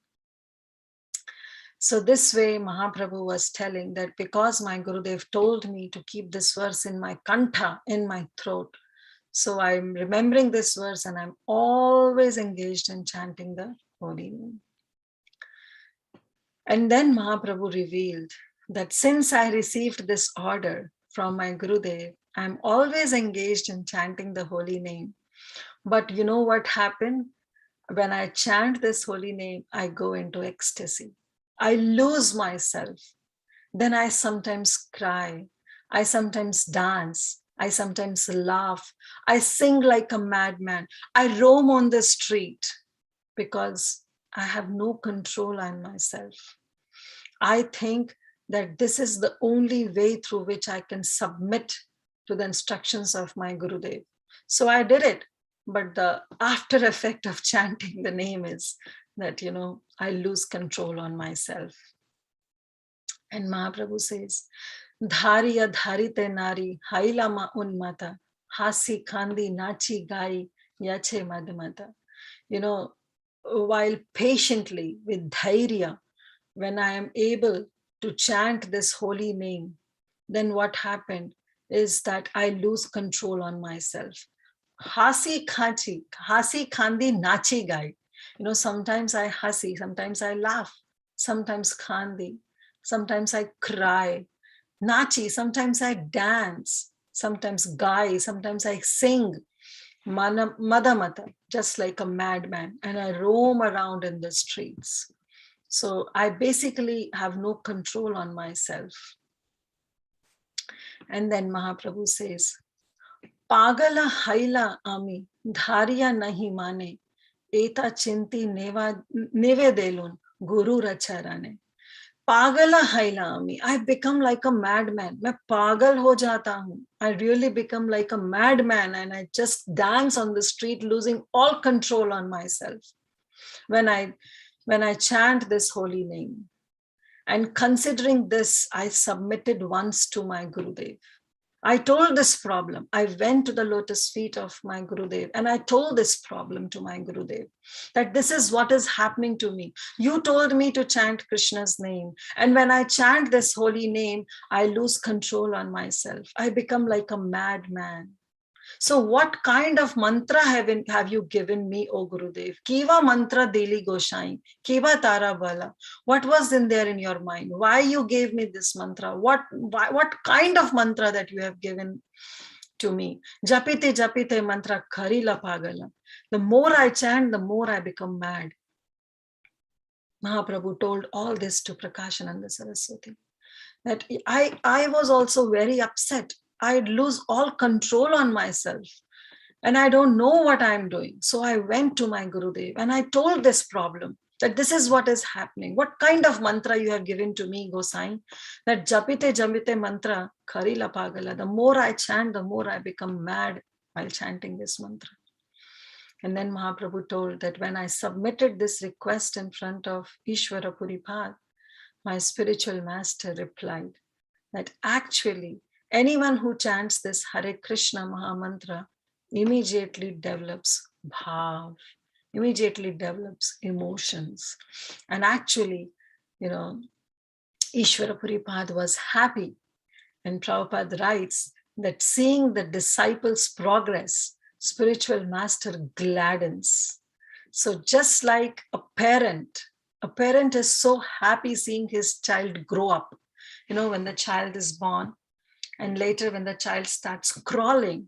So this way Mahaprabhu was telling that because my Gurudev told me to keep this verse in my kantha, in my throat, so I'm remembering this verse and I'm always engaged in chanting the holy name. And then Mahaprabhu revealed that since I received this order from my Gurudev, I'm always engaged in chanting the holy name. But you know what happened? When I chant this holy name, I go into ecstasy. I lose myself. Then I sometimes cry. I sometimes dance. I sometimes laugh. I sing like a madman. I roam on the street because I have no control on myself. I think that this is the only way through which I can submit to the instructions of my Gurudev. So I did it. But the after effect of chanting the name is that, I lose control on myself. And Mahaprabhu says, Dhariya dharite nari, hailama unmata, hasi khandi nachi gai, yache madmata. While patiently with dhairya, when I am able to chant this holy name, then what happened is that I lose control on myself. Hasi khandi nachi gai. Sometimes I hasi, sometimes I laugh, sometimes khandi, sometimes I cry. Nachi, sometimes I dance, sometimes gai, sometimes I sing. Madamata, just like a madman, and I roam around in the streets. So I basically have no control on myself. And then Mahaprabhu says, Pagala haila ami, dhariya nahi mane, eta chinti neve delun, guru racharane. Pagala haila ami, I become like a madman. Main pagal ho jata hu. I really become like a madman and I just dance on the street, losing all control on myself. When I chant this holy name. And considering this, I submitted once to my Gurudev. I told this problem. I went to the lotus feet of my Gurudev and I told this problem to my Gurudev, that this is what is happening to me. You told me to chant Krishna's name. And when I chant this holy name, I lose control on myself. I become like a madman. So what kind of mantra have you given me, O Gurudev? Kiva mantra deli Goshai, Kiva tara bala. What was in there in your mind? Why you gave me this mantra? What kind of mantra that you have given to me? Japite japite mantra kharila pagala. The more I chant, the more I become mad. Mahaprabhu told all this to Prakashananda Saraswati. That I was also very upset. I'd lose all control on myself and I don't know what I'm doing. So I went to my Gurudev and I told this problem, that this is what is happening. What kind of mantra you have given to me, Gosai? That japite japite mantra kharila pagala. The more I chant, the more I become mad while chanting this mantra. And then Mahaprabhu told that when I submitted this request in front of Ishvara Puripad, my spiritual master replied that actually anyone who chants this Hare Krishna Mahamantra immediately develops bhav, immediately develops emotions. And actually, Ishvara Puripad was happy. And Prabhupada writes that seeing the disciples' progress, spiritual master gladdens. So just like a parent is so happy seeing his child grow up. When the child is born and later when the child starts crawling,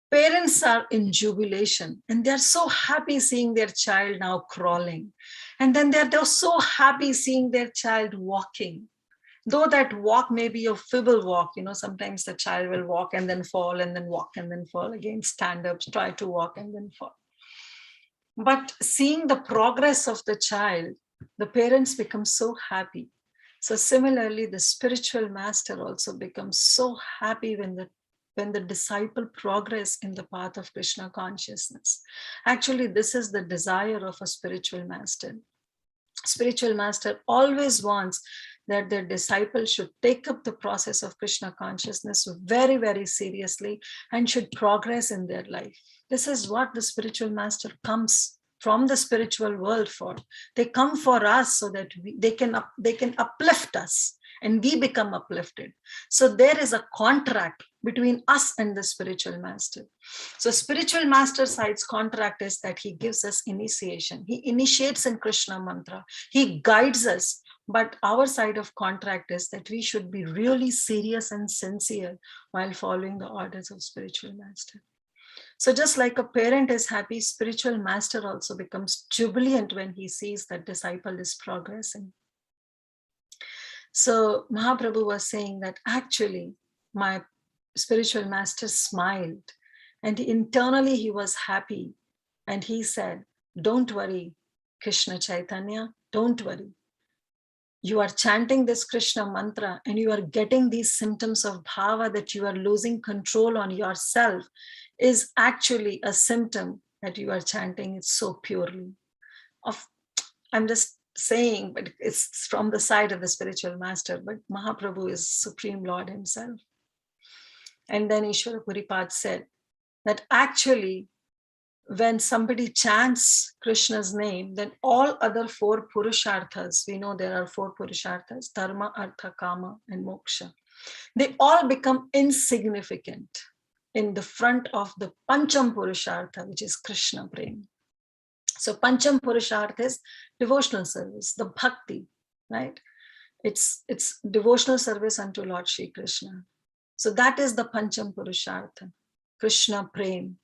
parents are in jubilation and they're so happy seeing their child now crawling. And then they're so happy seeing their child walking. Though that walk may be a feeble walk, sometimes the child will walk and then fall and then walk and then fall again, stand up, try to walk and then fall. But seeing the progress of the child, the parents become so happy. So similarly, the spiritual master also becomes so happy when the disciple progress in the path of Krishna consciousness. Actually, this is the desire of a spiritual master. Spiritual master always wants that their disciple should take up the process of Krishna consciousness very, very seriously and should progress in their life. This is what the spiritual master comes from the spiritual world for. They come for us so that they can uplift us and we become uplifted. So there is a contract between us and the spiritual master. So spiritual master side's contract is that he gives us initiation. He initiates in Krishna mantra. He guides us. But our side of contract is that we should be really serious and sincere while following the orders of spiritual master. So just like a parent is happy, spiritual master also becomes jubilant when he sees that disciple is progressing. So Mahaprabhu was saying that actually my spiritual master smiled and internally he was happy. And he said, don't worry, Krishna Chaitanya, don't worry. You are chanting this Krishna mantra and you are getting these symptoms of bhava that you are losing control on yourself is actually a symptom that you are chanting it so purely. I'm just saying, but it's from the side of the spiritual master, but Mahaprabhu is Supreme Lord himself. And then Ishvara Puripad said that actually when somebody chants Krishna's name, then all other 4 purusharthas, we know there are 4 purusharthas, dharma, artha, kama, and moksha. They all become insignificant in the front of the Pancham Purushartha, which is Krishna Prem. So Pancham Purushartha is devotional service, the bhakti, right? It's devotional service unto Lord Shri Krishna. So that is the Pancham Purushartha, Krishna Prem.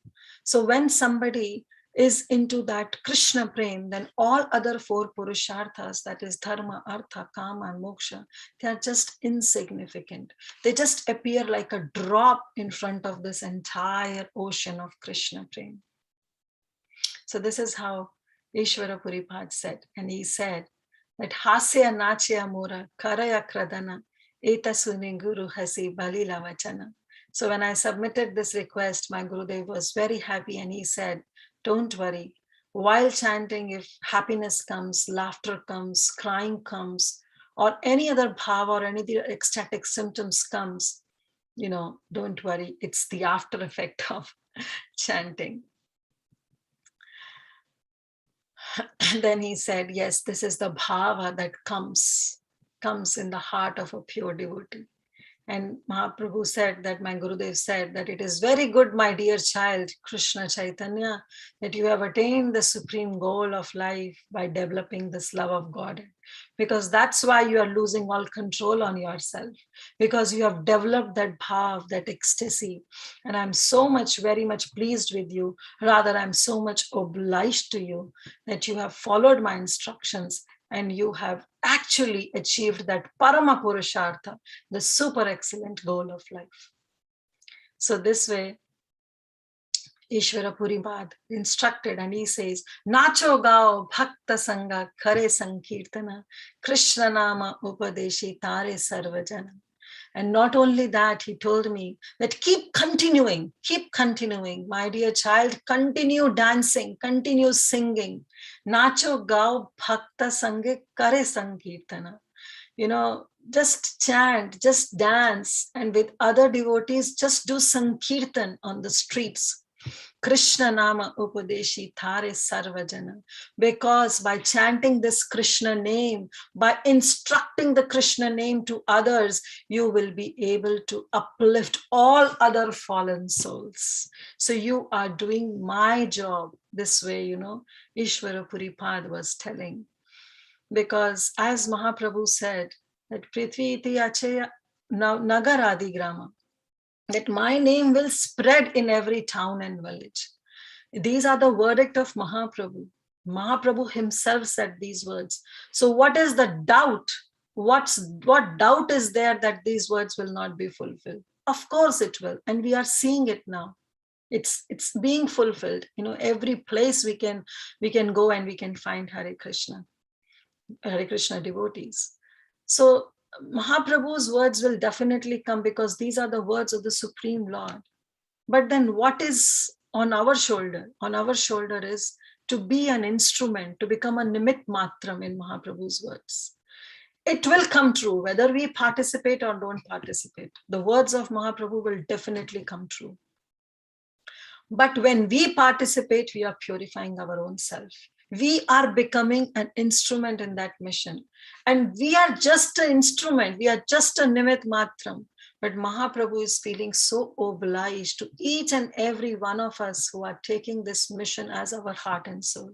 So when somebody is into that Krishna Prem, then all other 4 Purusharthas, that is Dharma, Artha, Kama, and Moksha, they are just insignificant. They just appear like a drop in front of this entire ocean of Krishna Prem. So this is how Ishvara Puripad said. And he said that Hasya Nachya Mura Karaya Kradana Eta Suni Guru Hasi Balila Vachana. So when I submitted this request, my Gurudev was very happy and he said, don't worry, while chanting, if happiness comes, laughter comes, crying comes, or any other bhava or any other ecstatic symptoms comes, don't worry, it's the after effect of chanting. And then he said, yes, this is the bhava that comes in the heart of a pure devotee. And Mahaprabhu said that, my Gurudev said that it is very good, my dear child, Krishna Chaitanya, that you have attained the supreme goal of life by developing this love of God. Because that's why you are losing all control on yourself, because you have developed that bhav, that ecstasy. And I'm so much, very much pleased with you. Rather, I'm so much obliged to you that you have followed my instructions and you have actually achieved that Parama Purushartha, the super excellent goal of life. So this way, Ishvara Puripad instructed, and he says, Nacho gao bhakta sanga kare sankirtana, Krishna nama upadeshi tare sarvajana. And not only that, he told me that keep continuing, my dear child, continue dancing, continue singing. Nacho gao bhakta sange kare sankirtana. Just chant, just dance, and with other devotees, just do sankirtan on the streets. Krishna nama upadeshi thare sarvajana. Because by chanting this Krishna name, by instructing the Krishna name to others, you will be able to uplift all other fallen souls. So you are doing my job this way, Ishvara Puripad was telling. Because as Mahaprabhu said, that Prithvi iti achaya nagaradi grama, that my name will spread in every town and village. These are the verdict of Mahaprabhu. Mahaprabhu himself said these words. So what is the doubt? What doubt is there that these words will not be fulfilled? Of course it will. And we are seeing it now. It's being fulfilled. Every place we can go and we can find Hare Krishna devotees. So Mahaprabhu's words will definitely come, because these are the words of the Supreme Lord. But then what is on our shoulder? On our shoulder is to be an instrument, to become a nimit matram in Mahaprabhu's words. It will come true, whether we participate or don't participate. The words of Mahaprabhu will definitely come true. But when we participate, we are purifying our own self. We are becoming an instrument in that mission. And we are just an instrument. We are just a nimit matram. But Mahaprabhu is feeling so obliged to each and every one of us who are taking this mission as our heart and soul.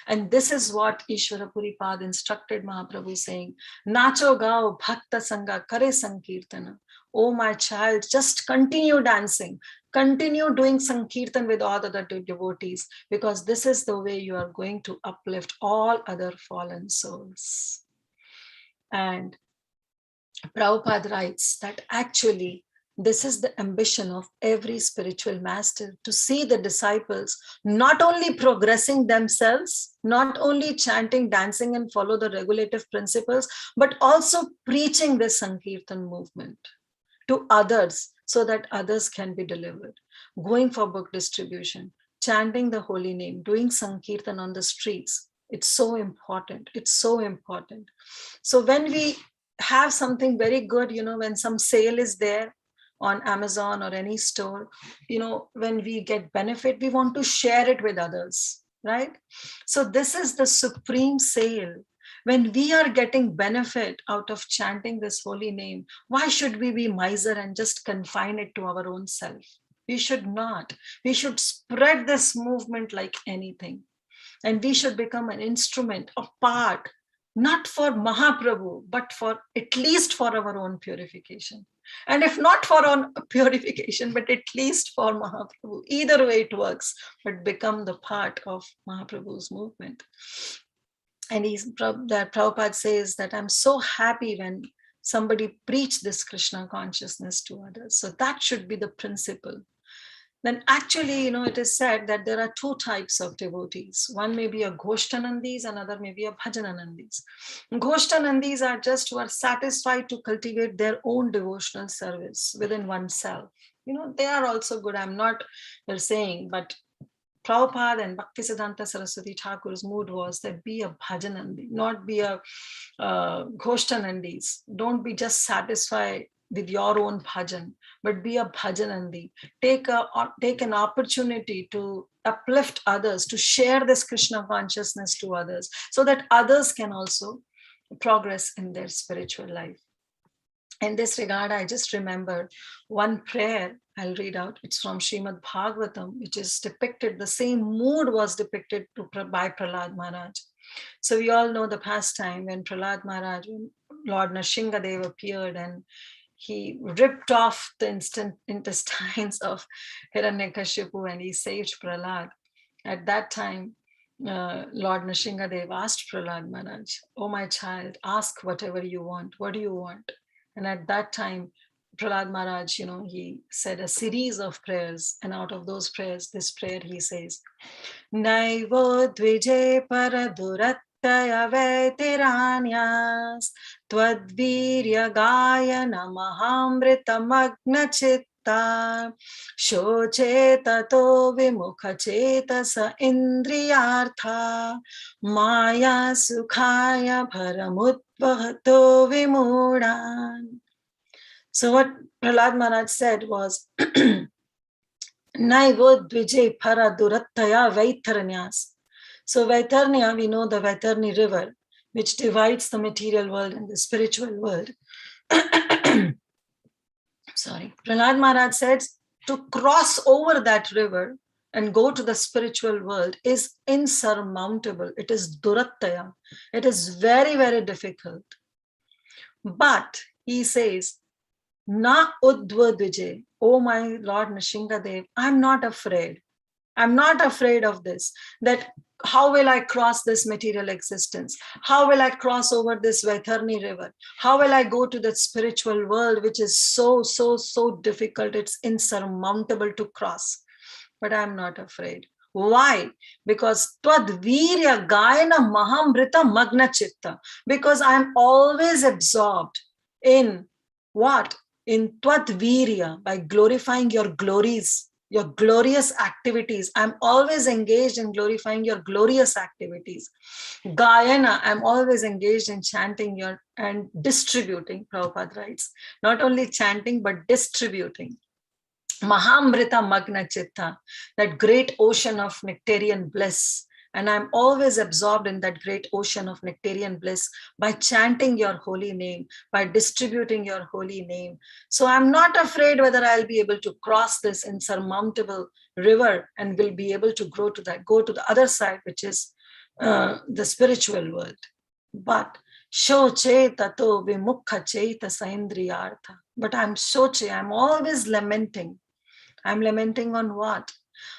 And this is what Ishvara Puripad instructed Mahaprabhu, saying, Nacho gao bhakta sanga kare sankirtana. Oh, my child, just continue dancing. Continue doing sankirtan with all other devotees, because this is the way you are going to uplift all other fallen souls. And Prabhupada writes that actually this is the ambition of every spiritual master, to see the disciples not only progressing themselves, not only chanting, dancing, and follow the regulative principles, but also preaching this Sankirtan movement to others, so that others can be delivered. Going for book distribution, chanting the holy name, doing Sankirtan on the streets. It's so important. It's so important. So when we have something very good, when some sale is there on Amazon or any store, when we get benefit, we want to share it with others, right? So this is the supreme sale. When we are getting benefit out of chanting this holy name, why should we be miser and just confine it to our own self? We should not. We should spread this movement like anything. And we should become an instrument, a part, not for Mahaprabhu, but for at least for our own purification. And if not for our own purification, but at least for Mahaprabhu. Either way it works, but become the part of Mahaprabhu's movement. And Prabhupada says that I'm so happy when somebody preach this Krishna consciousness to others. So that should be the principle. Then actually, it is said that there are two types of devotees. One may be a Ghoshthanandis, another may be a Bhajananandis. Ghoshthanandis are just who are satisfied to cultivate their own devotional service within oneself. They are also good. I'm not saying, but Prabhupada and Bhaktisiddhanta Saraswati Thakur's mood was that be a Bhajanandi, not be a Ghoshthanandis. Don't be just satisfied with your own bhajan, but be a bhajanandi. Take an opportunity to uplift others, to share this Krishna consciousness to others, so that others can also progress in their spiritual life. In this regard, I just remember one prayer I'll read out. It's from Srimad Bhagavatam, which is depicted, the same mood was depicted by Prahlad Maharaj. So we all know the pastime when Prahlad Maharaj, when Lord Nrsimhadev appeared and he ripped off the intestines of Hiranyakashipu and he saved Prahlad. At that time, Lord Nrsimhadev asked Prahlad Maharaj, "Oh my child, ask whatever you want. What do you want?" And at that time, Prahlad Maharaj, he said a series of prayers. And out of those prayers, this prayer he says, Naivo dvije paradurattaya vaitiranyas twadvirya gayana mahamrita magna chitta shoche tato vimukha chetasa indriyartha maya sukhaya bharamutvahato vimudan. So what Prahlad Maharaj said was, Naivo dvije para durattaya vaitaranyas. So Vaitarnya, we know the Vaitarni river, which divides the material world and the spiritual world. Sorry. Prahlad Maharaj said, to cross over that river and go to the spiritual world is insurmountable. It is durattaya. It is very, very difficult. But he says, Na udva dvije, oh my Lord Nrsimhadev, I'm not afraid. I'm not afraid of this. That how will I cross this material existence? How will I cross over this Vaitarni river? How will I go to that spiritual world, which is so difficult? It's insurmountable to cross. But I'm not afraid. Why? Because Twadvirya Gayana Mahamrita Magna Chitta. Because I'm always absorbed in what? In Twadvirya, by glorifying your glories, your glorious activities. I'm always engaged in glorifying your glorious activities. Gayana, I'm always engaged in chanting your and distributing, Prabhupada writes. Not only chanting, but distributing. Mahamrita Magna Chitta, that great ocean of nectarian bliss. And I'm always absorbed in that great ocean of nectarian bliss by chanting your holy name, by distributing your holy name. So I'm not afraid whether I'll be able to cross this insurmountable river and will be able to go to the other side, which is the spiritual world. But shoche tato vimukha cheta saindriyartha. But I'm shoche, I'm always lamenting. I'm lamenting on what?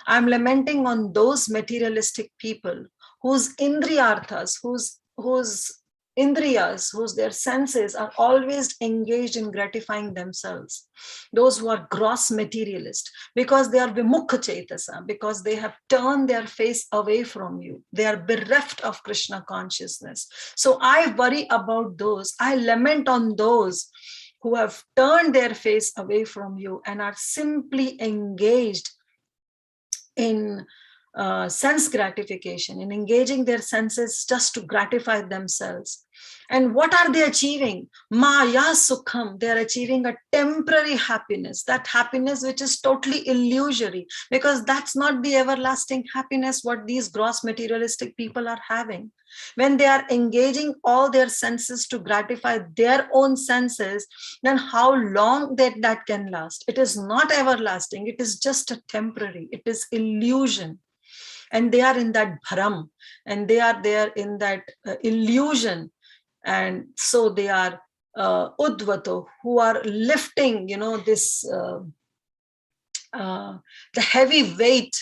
I'm lamenting on those materialistic people whose indriyarthas, whose indriyas, whose their senses are always engaged in gratifying themselves. Those who are gross materialist, because they are vimukha chetasa, because they have turned their face away from you. They are bereft of Krishna consciousness. So I worry about those. I lament on those who have turned their face away from you and are simply engaged in sense gratification, in engaging their senses just to gratify themselves. And what are they achieving? Maya sukham, they are achieving a temporary happiness, that happiness which is totally illusory, because that's not the everlasting happiness what these gross materialistic people are having. When they are engaging all their senses to gratify their own senses, then how long that can last? It is not everlasting. It is just a temporary. It is illusion. And they are in that bharam, and they are there in that illusion. And so they are udvato, who are lifting, this the heavy weight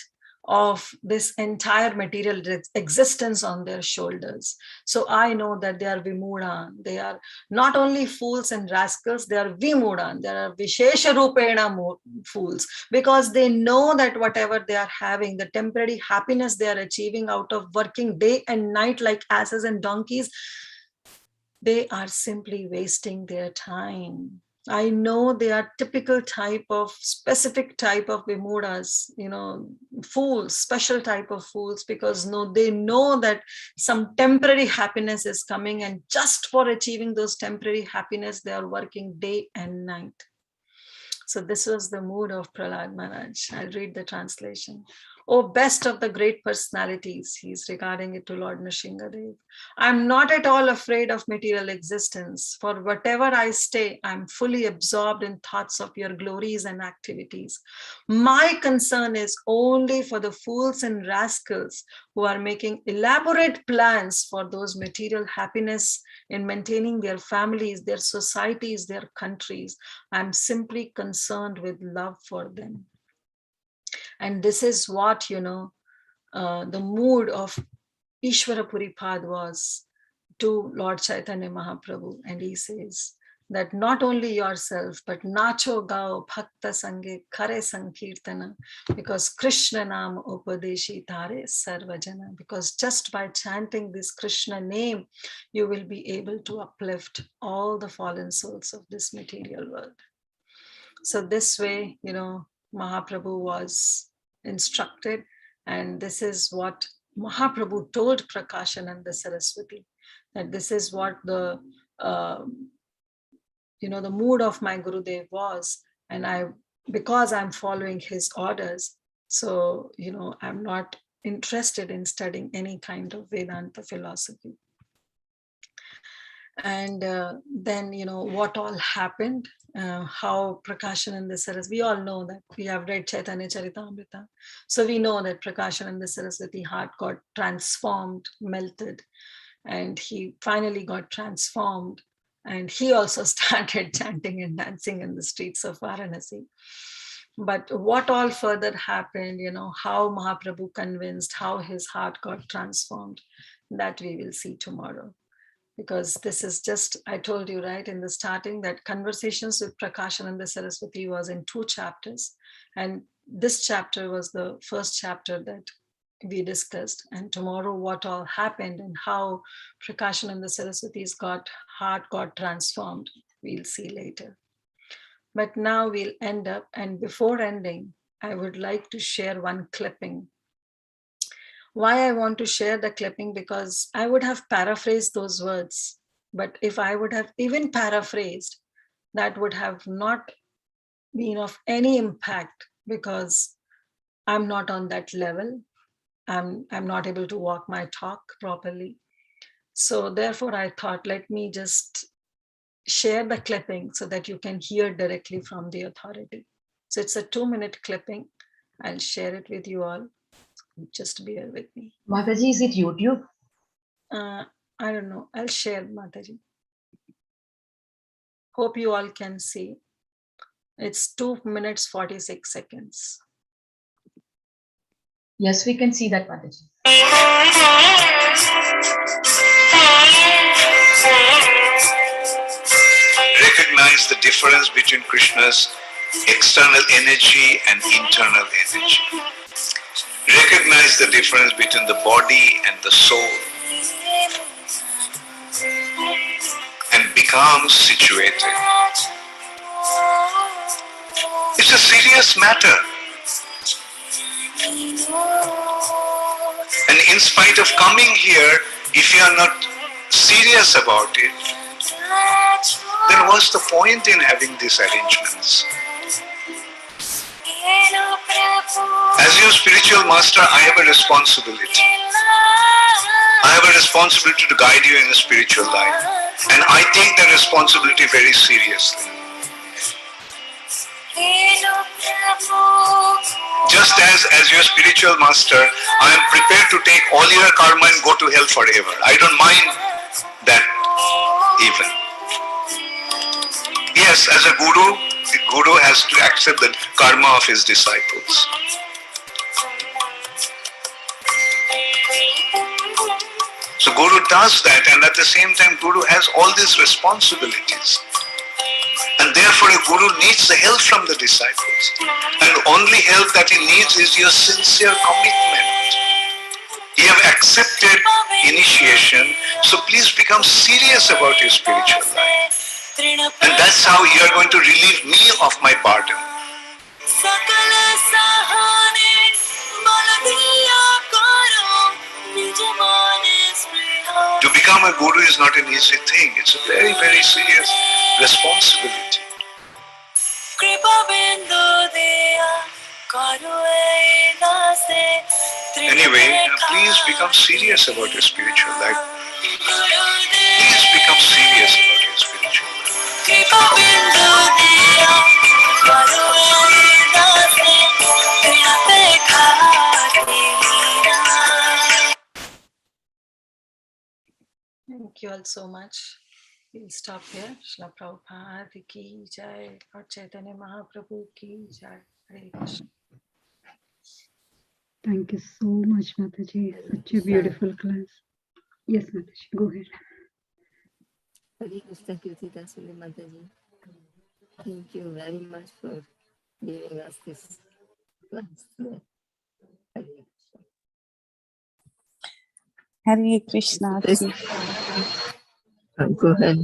of this entire material existence on their shoulders. So I know that they are vimudan. They are not only fools and rascals, they are vimudan. They are vishesha rupena fools, because they know that whatever they are having, the temporary happiness they are achieving out of working day and night like asses and donkeys, they are simply wasting their time. I know they are typical type of, specific type of Vimudas, fools, special type of fools, because they know that some temporary happiness is coming, and just for achieving those temporary happiness, they are working day and night. So this was the mood of Prahlad Maharaj. I'll read the translation. Oh, best of the great personalities, he's regarding it to Lord Nrsingadev. I'm not at all afraid of material existence. For whatever I stay, I'm fully absorbed in thoughts of your glories and activities. My concern is only for the fools and rascals who are making elaborate plans for those material happiness in maintaining their families, their societies, their countries. I'm simply concerned with love for them. And this is what, the mood of Ishvara Puripad was to Lord Chaitanya Mahaprabhu. And he says that not only yourself, but nacho gao bhakta sange kare sankirtana, because Krishna nam upadeshi tare sarvajana, because just by chanting this Krishna name, you will be able to uplift all the fallen souls of this material world. So this way, Mahaprabhu was instructed, and this is what Mahaprabhu told Prakashananda Saraswati, that this is what the the mood of my Gurudev was, and because I'm following his orders, so I'm not interested in studying any kind of Vedanta philosophy. And then what all happened, how Prakashananda Saraswati, we all know that we have read Chaitanya Charitamrita, so we know that Prakashananda Saraswati heart got transformed, melted, and he finally got transformed, and he also started chanting and dancing in the streets of Varanasi. But what all further happened, how Mahaprabhu convinced, how his heart got transformed, that we will see tomorrow. Because this is just, I told you right in the starting that Conversations with Prakashananda Saraswati was in 2 chapters. And this chapter was the first chapter that we discussed. And tomorrow what all happened and how Prakashananda Saraswati's heart got transformed, we'll see later. But now we'll end up, and before ending, I would like to share one clipping. Why I want to share the clipping, because I would have paraphrased those words, but if I would have even paraphrased, that would have not been of any impact, because I'm not on that level. I'm not able to walk my talk properly. So therefore I thought, let me just share the clipping so that you can hear directly from the authority. So it's a 2-minute clipping. I'll share it with you all. Just bear with me. Mataji, is it YouTube? I don't know. I'll share, Mataji. Hope you all can see. It's 2 minutes, 46 seconds. Yes, we can see that, Mataji. Recognize the difference between Krishna's external energy and internal energy. Recognize the difference between the body and the soul, and become situated. It's a serious matter. And in spite of coming here, if you are not serious about it, then what's the point in having these arrangements? As your spiritual master, I have a responsibility. I have a responsibility to guide you in the spiritual life. And I take that responsibility very seriously. Just as your spiritual master, I am prepared to take all your karma and go to hell forever. I don't mind that even. Yes, as a guru, the guru has to accept the karma of his disciples. So guru does that, and at the same time guru has all these responsibilities. And therefore a guru needs the help from the disciples. And only help that he needs is your sincere commitment. You have accepted initiation, so please become serious about your spiritual life. And that's how you are going to relieve me of my burden. To become a guru is not an easy thing. It's a very, very serious responsibility. Anyway, please become serious about your spiritual life. Please become serious about your spiritual life. Thank you all so much. We'll stop here. Shila Prabhupada ki jai, Lord Chaitanya Mahaprabhu ki jai. Hare Krishna. Thank you so much, Mataji. Such a beautiful class. Yes, Mataji, go ahead. Hare Krishna, Kirtida Mataji. Thank you very much for giving us this class. Hare Krishna. Go ahead.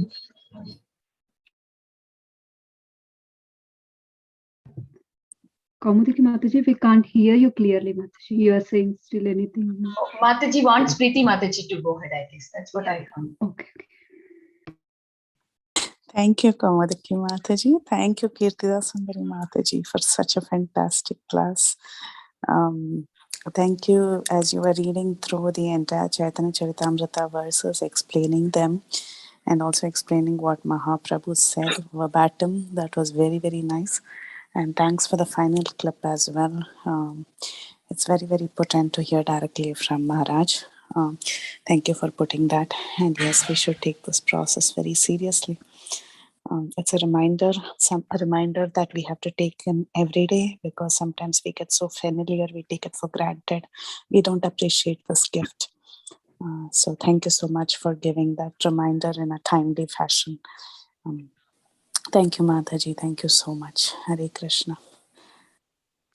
Kaumudiki Mataji, we can't hear you clearly, Mataji. You are saying still anything? Oh, Mataji wants Preeti Mataji to go ahead, I guess. That's what I found. Okay. Thank you, Kaumudiki Mataji. Thank you, Kirtida Sundari Mataji, for such a fantastic class. Thank you as you were reading through the entire Chaitanya Charitamrita verses, explaining them and also explaining what Mahaprabhu said verbatim. That was very, very nice. And thanks for the final clip as well. It's very, very potent to hear directly from Maharaj. Thank you for putting that. And yes, we should take this process very seriously. It's a reminder that we have to take in every day, because sometimes we get so familiar, we take it for granted. We don't appreciate this gift. So thank you so much for giving that reminder in a timely fashion. Thank you, Mataji. Thank you so much. Hare Krishna.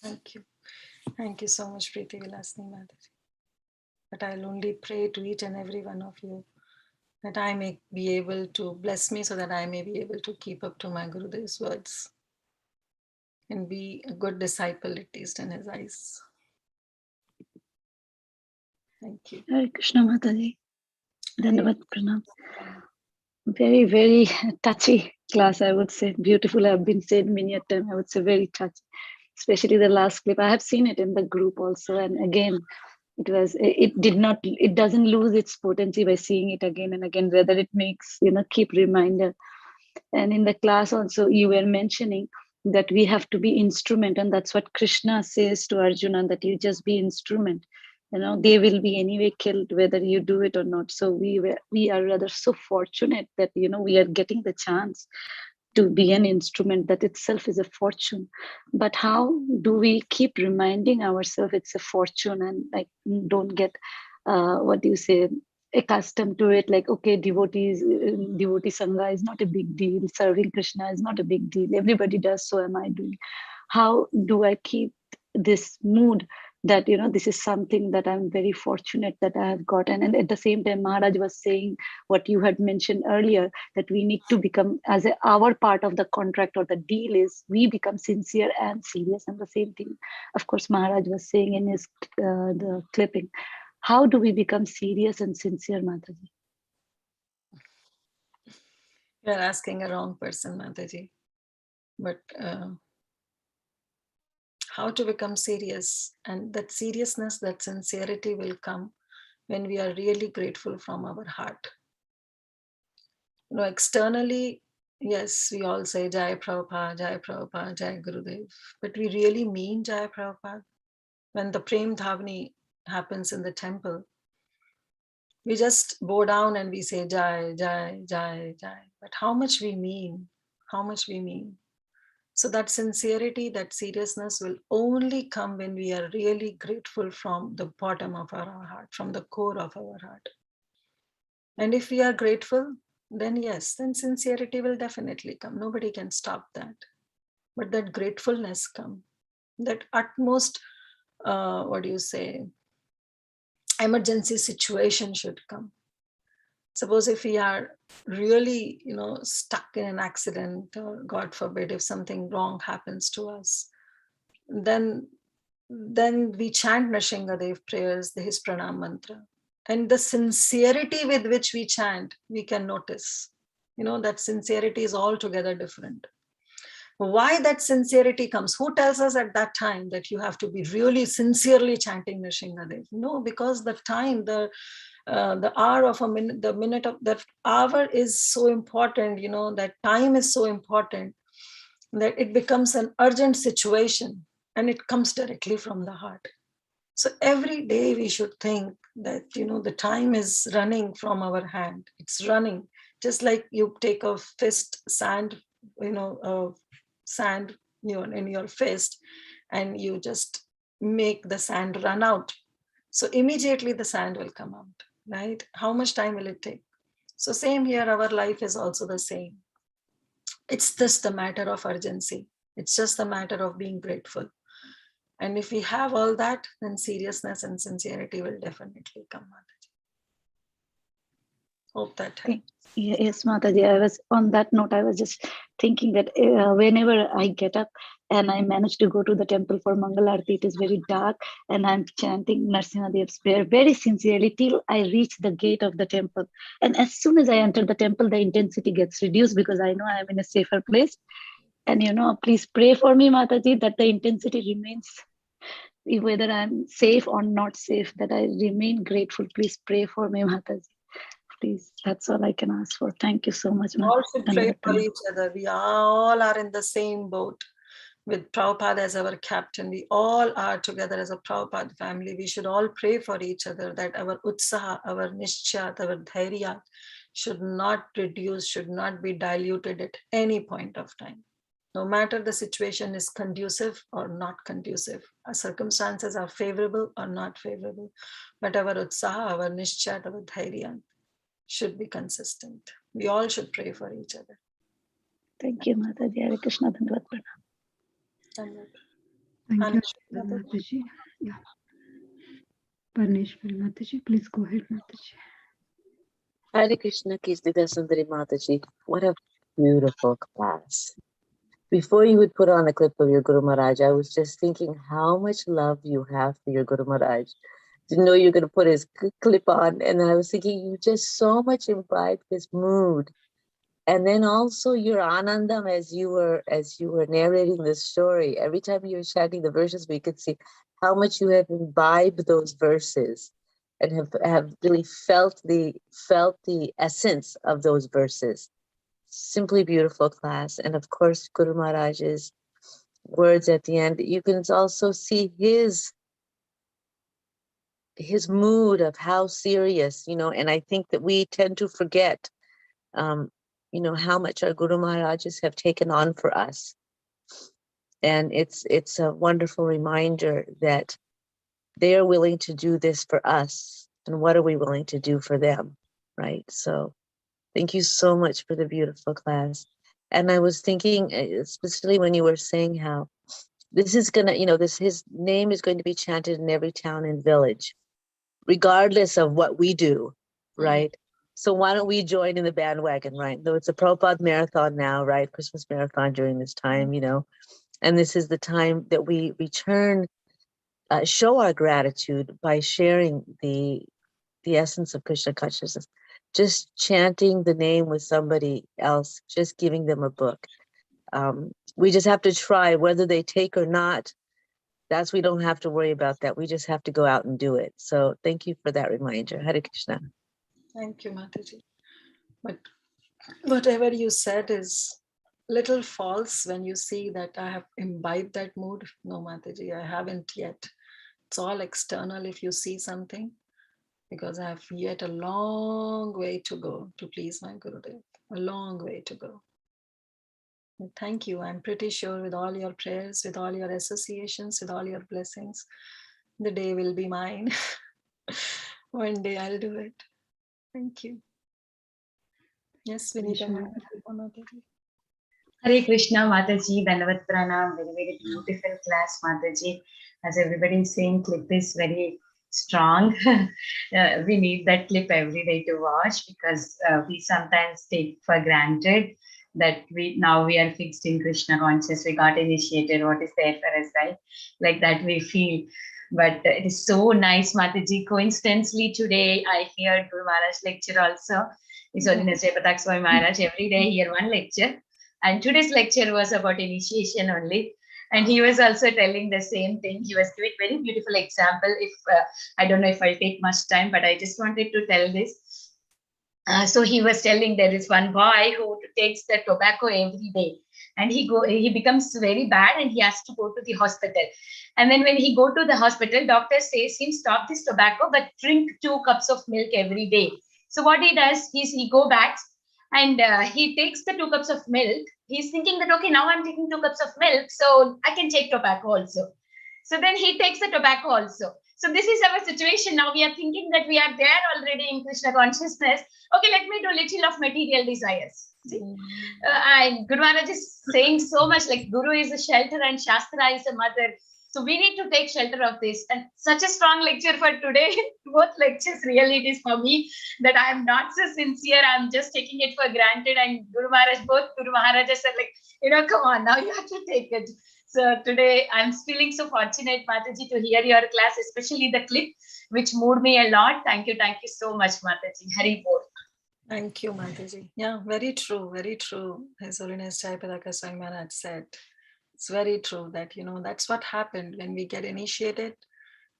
Thank you. Thank you so much, Preeti Vilasni Mataji. But I'll only pray to each and every one of you that I may be able to bless me so that I may be able to keep up to my Gurudev's words and be a good disciple, at least in his eyes. Thank you. Hare Krishna Mataji. Dandavat Pranam. Very, very touchy class, I would say. Beautiful, I've been said many a time. I would say very touchy, especially the last clip. I have seen it in the group also, and again, it doesn't lose its potency by seeing it again and again. Rather, it makes keep reminder. And in the class also, you were mentioning that we have to be instrument, and that's what Krishna says to Arjuna, that you just be instrument. They will be anyway killed whether you do it or not. So we are rather so fortunate that we are getting the chance to be an instrument. That itself is a fortune. But how do we keep reminding ourselves it's a fortune, and don't get accustomed to it, like, okay, devotee sangha is not a big deal, serving Krishna is not a big deal, everybody does, so am I doing. How do I keep this mood that this is something that I'm very fortunate that I have gotten? And at the same time, Maharaj was saying what you had mentioned earlier, that we need to become, our part of the contract or the deal is we become sincere and serious. And the same thing, of course, Maharaj was saying in his the clipping. How do we become serious and sincere, Mataji? You're asking a wrong person, Mataji. But how to become serious? And that seriousness, that sincerity will come when we are really grateful from our heart. Externally, yes, we all say Jai Prabhupada, Jai Gurudev. But we really mean Jai Prabhupada. When the Prem Dhavani happens in the temple, we just bow down and we say Jai, Jai, Jai, Jai. But how much we mean, how much we mean. So that sincerity, that seriousness will only come when we are really grateful from the bottom of our heart, from the core of our heart. And if we are grateful, then yes, then sincerity will definitely come. Nobody can stop that. But that gratefulness come, that utmost, emergency situation should come. Suppose if we are really, stuck in an accident, or God forbid, if something wrong happens to us, then we chant Nrsingadev prayers, his pranam mantra. And the sincerity with which we chant, we can notice, that sincerity is altogether different. Why that sincerity comes? Who tells us at that time that you have to be really sincerely chanting Nrsingadev? No, because the time, the hour of a minute, the minute of that hour is so important, that time is so important that it becomes an urgent situation and it comes directly from the heart. So every day we should think that, the time is running from our hand. It's running. Just like you take a fist sand, sand in your fist, and you just make the sand run out. So immediately the sand will come out, right? How much time will it take? So same here, our life is also the same. It's just a matter of urgency. It's just a matter of being grateful. And if we have all that, then seriousness and sincerity will definitely come. Mataji. Hope that helps. Yes, Mataji. On that note, I was just thinking that whenever I get up and I manage to go to the temple for Mangalarti, it is very dark, and I'm chanting Nrsingadev's prayer very sincerely till I reach the gate of the temple. And as soon as I enter the temple, the intensity gets reduced because I know I'm in a safer place. And please pray for me, Mataji, that the intensity remains, whether I'm safe or not safe, that I remain grateful. Please pray for me, Mataji. Please, that's all I can ask for. Thank you so much, We all should pray for each other. We all are in the same boat with Prabhupada as our captain. We all are together as a Prabhupada family. We should all pray for each other that our utsaha, our nischat, our dhairya should not reduce, should not be diluted at any point of time. No matter the situation is conducive or not conducive, our circumstances are favorable or not favorable, but our utsaha, our nischat, our dhairya should be consistent. We all should pray for each other. Thank you, Mataji. Hare Krishna. Dhanavad Thank you, Mataji. Yeah. Parneshwari Mataji, please go ahead, Mataji. Hare Krishna, Kirtida Sundari Mataji. What a beautiful class. Before you would put on a clip of your Guru Maharaj, I was just thinking how much love you have for your Guru Maharaj. Didn't know you were going to put his clip on, and I was thinking you just so much imbibe his mood. And then also your anandam as you were narrating the story. Every time you were chanting the verses, we could see how much you have imbibed those verses and have really felt the essence of those verses. Simply beautiful class. And of course, Guru Maharaj's words at the end, you can also see his mood of how serious, and I think that we tend to forget, how much our Guru Maharajas have taken on for us. And it's a wonderful reminder that they are willing to do this for us. And what are we willing to do for them, right? So thank you so much for the beautiful class. And I was thinking, especially when you were saying how this is going to, his name is going to be chanted in every town and village, regardless of what we do, right? So why don't we join in the bandwagon, right? Though it's a Prabhupada marathon now, right? Christmas marathon during this time, and this is the time that we return, show our gratitude by sharing the essence of Krishna consciousness, just chanting the name with somebody else, just giving them a book. We just have to try, whether they take or not. We don't have to worry about that. We just have to go out and do it. So thank you for that reminder. Hare Krishna. Thank you, Mataji. But whatever you said is little false when you see that I have imbibed that mood. No, Mataji, I haven't yet. It's all external if you see something, because I have yet a long way to go to please my Gurudev. A long way to go. And thank you. I'm pretty sure with all your prayers, with all your associations, with all your blessings, the day will be mine. One day I'll do it. Thank you. Yes, Vinita. Hare Krishna, Mataji, Dhanavad Pranam, very, very beautiful class, Mataji. As everybody is saying, clip is very strong. We need that clip every day to watch, because we sometimes take for granted that we are fixed in Krishna conscious. We got initiated. What is there for us, right? Like that we feel. But it is so nice, Mataji. Coincidentally, today I heard Guru Maharaj lecture also. His Holiness Jayapataka Swami Maharaj every day hear one lecture. And today's lecture was about initiation only. And he was also telling the same thing. He was giving very beautiful example. If I don't know if I'll take much time, but I just wanted to tell this. So he was telling there is one boy who takes the tobacco every day, and he becomes very bad, and he has to go to the hospital. And then when he go to the hospital, doctor says him stop this tobacco, but drink 2 cups of milk every day. So what he does is he go back and he takes the 2 cups of milk. He's thinking that, okay, now I'm taking 2 cups of milk, so I can take tobacco also. So then he takes the tobacco also. So this is our situation now. We are thinking that we are there already in Krishna consciousness. Okay, let me do little of material desires. See? And Guru Maharaj is saying so much, like Guru is a shelter and Shastra is a mother. So we need to take shelter of this. And such a strong lecture for today. Both lectures really it is for me that I am not so sincere. I'm just taking it for granted. And both Guru Maharajas are like, come on, now you have to take it. So today I'm feeling so fortunate, Mataji, to hear your class, especially the clip, which moved me a lot. Thank you so much, Mataji. Hari Bol. Thank you, Mataji. Yeah, very true, very true. His Holiness Jayapataka Swami Maharaj said, it's very true that, that's what happened when we get initiated.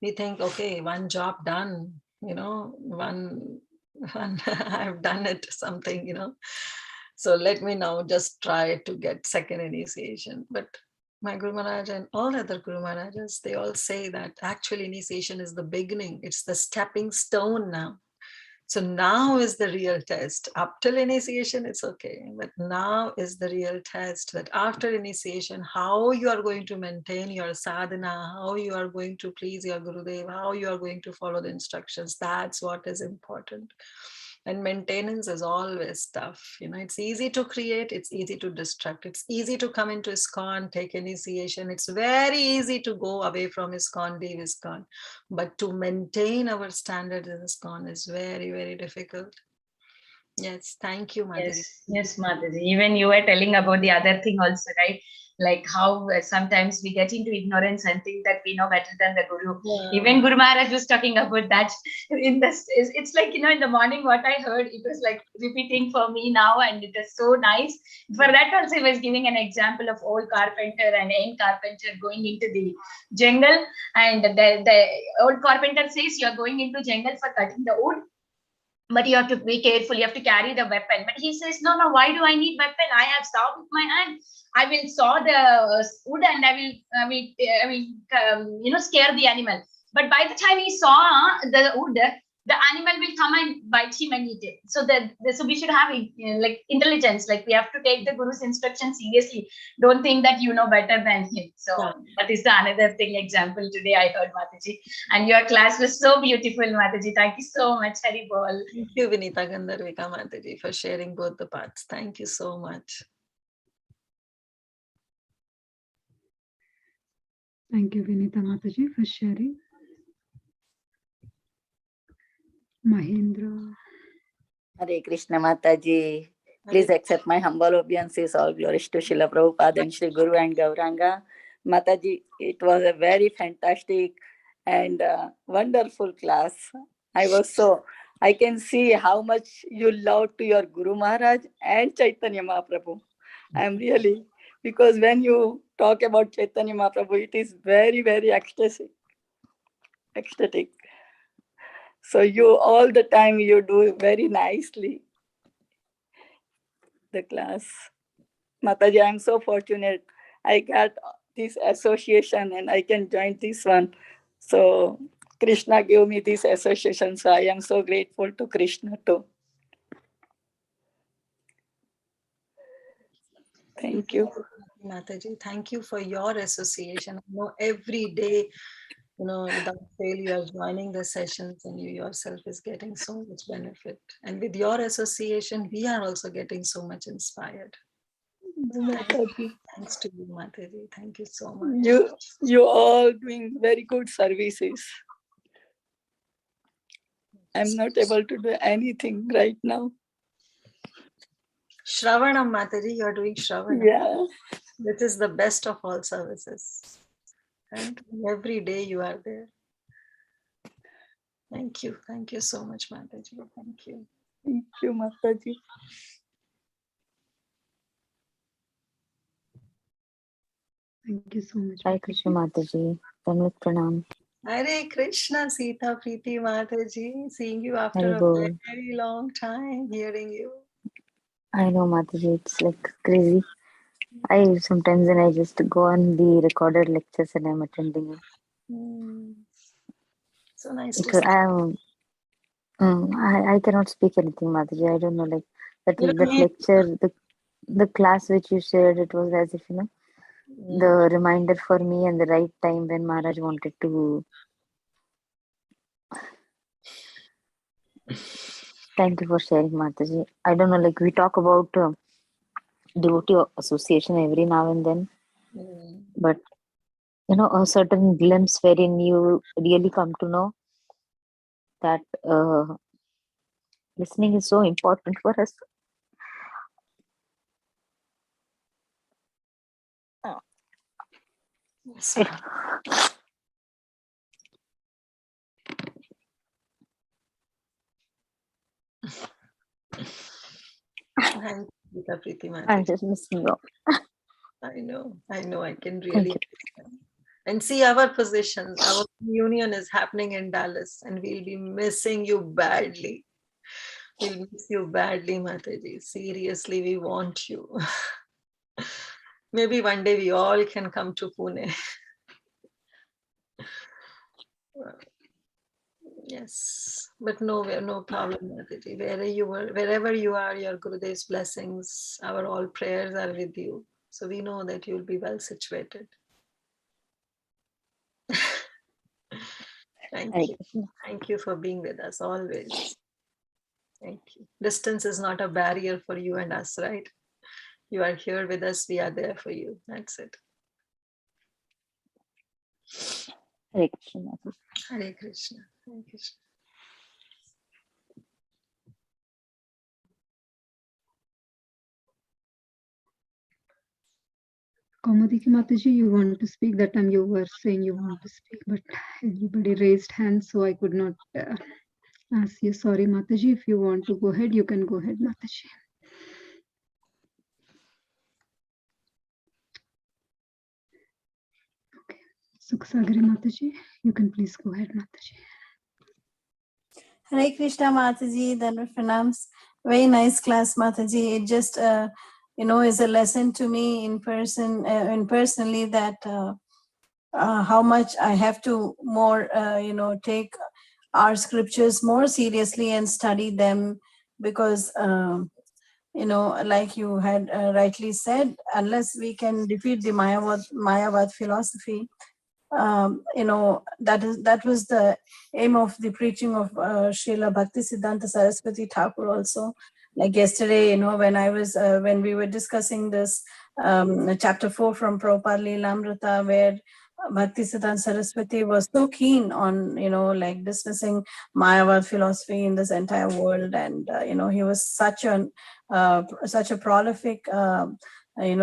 We think, okay, one job done, one I've done it, something, So let me now just try to get second initiation. But my Guru Maharaj and all other Guru Maharajas, they all say that actual initiation is the beginning. It's the stepping stone now. So now is the real test. Up till initiation, it's okay. But now is the real test that after initiation, how you are going to maintain your sadhana, how you are going to please your Gurudev, how you are going to follow the instructions. That's what is important. And maintenance is always tough. It's easy to create, it's easy to destruct. It's easy to come into ISKCON, take initiation. It's very easy to go away from ISKCON, leave ISKCON. But to maintain our standards in ISKCON is very, very difficult. Yes, thank you, Mataji. Yes, Mataji. Even you were telling about the other thing also, right? Like how sometimes we get into ignorance and think that we know better than the Guru. Yeah. Even Guru Maharaj was talking about that. It's like, in the morning what I heard, it was like repeating for me now, and it was so nice. For that also, he was giving an example of old carpenter and young carpenter going into the jungle, and the old carpenter says, you're going into jungle for cutting the wood, but you have to be careful, you have to carry the weapon. But he says, no, why do I need weapon? I have saw with my hand. I will saw the wood and I will scare the animal. But by the time he saw the wood, the animal will come and bite him and eat it. So so we should have like intelligence. Like we have to take the Guru's instruction seriously. Don't think that you know better than him. So that is the another thing example today I heard, Mataji. And your class was so beautiful, Mataji. Thank you so much, Hari Bol. Thank you, Vinita Gandharvika Mataji, for sharing both the parts. Thank you so much. Thank you, Vinita Mataji, for sharing. Mahendra. Hare Krishna Mataji. Please accept my humble obeisances. All glories to Srila Prabhupada and Sri Guru and Gauranga. Mataji, it was a very fantastic and wonderful class. I can see how much you love to your Guru Maharaj and Caitanya Mahaprabhu. I'm really, because when you talk about Caitanya Mahaprabhu, it is very, very ecstatic. So you all the time, you do very nicely the class. Mataji, I'm so fortunate. I got this association and I can join this one. So Krishna gave me this association. So I am so grateful to Krishna too. Thank you. Mataji, thank you for your association. I know every day, without fail, you are joining the sessions and you yourself is getting so much benefit. And with your association, we are also getting so much inspired. Thanks to you, Mataji. Thank you so much. You all doing very good services. I'm not able to do anything right now. Shravanam, Mataji, you're doing Shravanam. Yeah. This is the best of all services. And every day you are there. Thank you. Thank you so much, Mataji. Thank you. Thank you, Mataji. Thank you so much. Hare Krishna Mataji. Tanvat Pranam. Hare Krishna, Sita Preeti Mataji. Seeing you after Hare a Bol. very long time, hearing you. I know Mataji, it's like crazy. I sometimes when I just go on the recorded lectures and I'm attending it. So nice to It's, see. I cannot speak anything, Mataji. I don't know, like that You don't that need lecture, the class which you shared, it was as if the reminder for me and the right time when Maharaj wanted to. Thank you for sharing, Mataji. I don't know, like we talk about devotee association every now and then, but a certain glimpse wherein you really come to know that listening is so important for us. Yes. Thank you, Preeti Mataji. I'm just missing you. I know, I can Thank really you. understand. And see our position, our union is happening in Dallas and we'll be missing you badly. We'll miss you badly, Mataji. Seriously, we want you. Maybe one day we all can come to Pune. Yes, but no problem, Mataji. Wherever you are, your Gurudev's blessings, our all prayers are with you. So we know that you'll be well situated. Thank you. Thank you for being with us always. Thank you. Distance is not a barrier for you and us, right? You are here with us. We are there for you. That's it. Hare Krishna. Hare Krishna. Hare Krishna. Kaumudiki Mataji, you want to speak? That time you were saying you want to speak, but everybody raised hands, so I could not ask you. Sorry, Mataji. If you want to go ahead, you can go ahead, Mataji. Okay. Sukhsagari Mataji, you can please go ahead, Mataji. Hare Krishna Mataji, Dhanvat Pranams. Very nice class, Mataji. It just, is a lesson to me in personally that how much I have to more, take our scriptures more seriously and study them because, like you had rightly said, unless we can defeat the Mayavad philosophy, that was the aim of the preaching of Srila Bhaktisiddhanta Saraswati Thakur also. Like yesterday, when we were discussing this chapter 4 from Prabhupada Leelamrita, where Bhaktisiddhanta Saraswati was so keen on, dismissing Mayavad philosophy in this entire world. And, he was such a prolific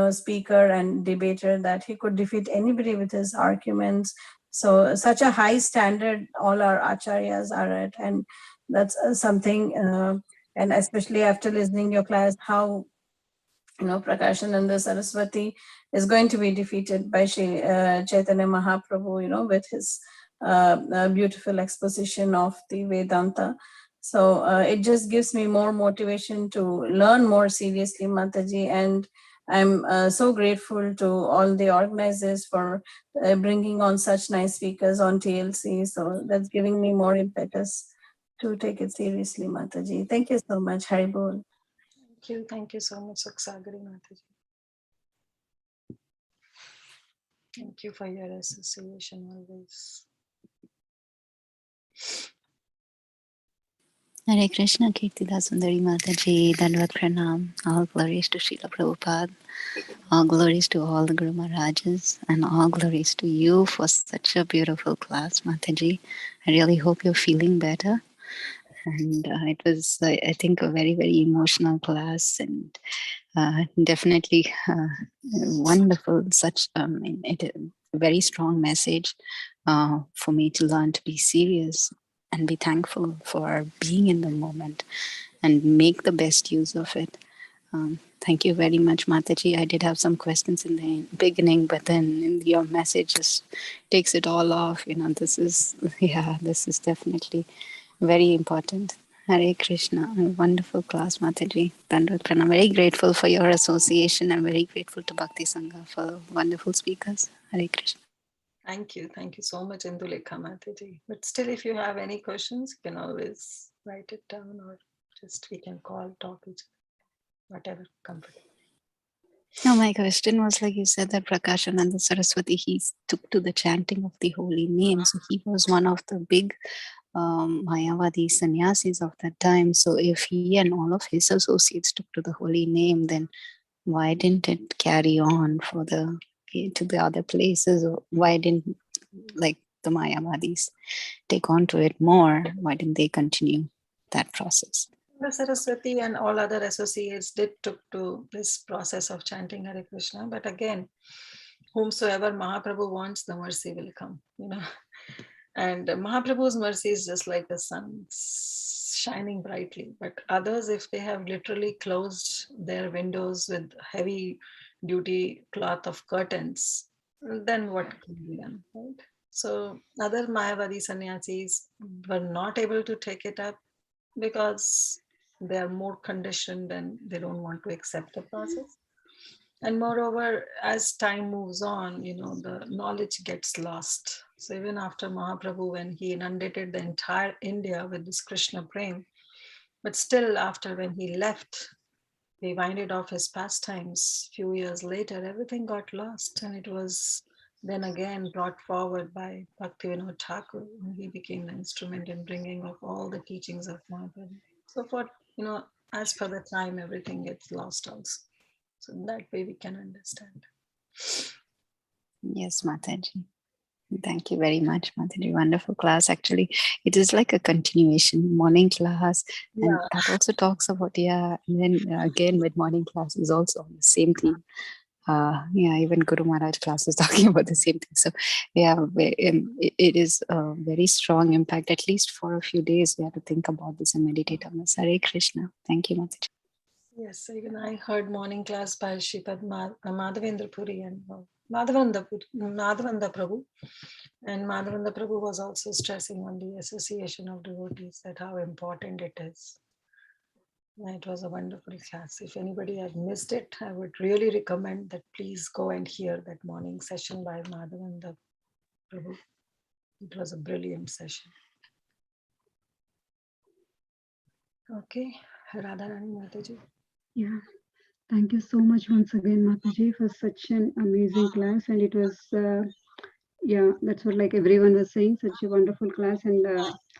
speaker and debater that he could defeat anybody with his arguments. So such a high standard all our acharyas are at, and that's something, and especially after listening your class, how Prakashananda Saraswati is going to be defeated by Shri Chaitanya Mahaprabhu, with his beautiful exposition of the Vedanta. So it just gives me more motivation to learn more seriously, Mataji, and I'm so grateful to all the organizers for bringing on such nice speakers on TLC. So that's giving me more impetus to take it seriously, Mataji. Thank you so much, Haribol. Thank you so much, Sukhsagari Mataji. Thank you for your association always. Hare Krishna, Kirtida Sundari Mataji, Dandavat Pranam. All glories to Srila Prabhupada. All glories to all the Guru Maharajas. And all glories to you for such a beautiful class, Mataji. I really hope you're feeling better. And it was, I think, a very, very emotional class, and definitely wonderful. Such a very strong message for me to learn to be serious and be thankful for being in the moment and make the best use of it. Thank you very much, Mataji. I did have some questions in the beginning, but then your message just takes it all off. This is, this is definitely very important. Hare Krishna. A wonderful class, Mataji. Dandavata Pranam. Very grateful for your association and very grateful to Bhakti Sangha for wonderful speakers. Hare Krishna. Thank you. Thank you so much, Indulekha Mataji. But still, if you have any questions, you can always write it down or just we can call, talk each other, whatever comfortable. No, my question was, like you said, that Prakashananda Saraswati, he took to the chanting of the holy name. So he was one of the big Mayavadi sannyasis of that time. So if he and all of his associates took to the holy name, then why didn't it carry on for to the other places? Or why didn't, like, the Mayavadis take on to it more? Why didn't they continue that process? The Saraswati and all other associates did took to this process of chanting Hare Krishna, but again, whomsoever Mahaprabhu wants, the mercy will come, And Mahaprabhu's mercy is just like the sun shining brightly. But others, if they have literally closed their windows with heavy duty cloth of curtains, then what can be done, right? So other Mayavadi sannyasis were not able to take it up because they are more conditioned and they don't want to accept the process. And moreover, as time moves on, the knowledge gets lost. So even after Mahaprabhu, when he inundated the entire India with this Krishna prem, but still after when he left, he winded off his pastimes. Few years later, everything got lost, and it was then again brought forward by Bhaktivinoda Thakur, and he became the instrument in bringing of all the teachings of Mahaprabhu. So for, as per the time, everything gets lost also. So that way we can understand. Yes, Mataji. Thank you very much, Mataji. Wonderful class. Actually, it is like a continuation morning class, and that also talks about, and then again with morning class is also on the same theme. Even Guru Maharaj class is talking about the same thing. So it is a very strong impact. At least for a few days, we have to think about this and meditate on this. Hare Krishna. Thank you, Mataji. Yes, even I heard morning class by Shripad Madhavendra Puri and Madhavendra Prabhu. And Madhavendra Prabhu was also stressing on the association of devotees, that how important it is. And it was a wonderful class. If anybody had missed it, I would really recommend that please go and hear that morning session by Madhavendra Prabhu. It was a brilliant session. Okay, Radharani Mataji. Yeah, thank you so much once again, Mataji, for such an amazing class. And it was, that's what like everyone was saying, such a wonderful class, and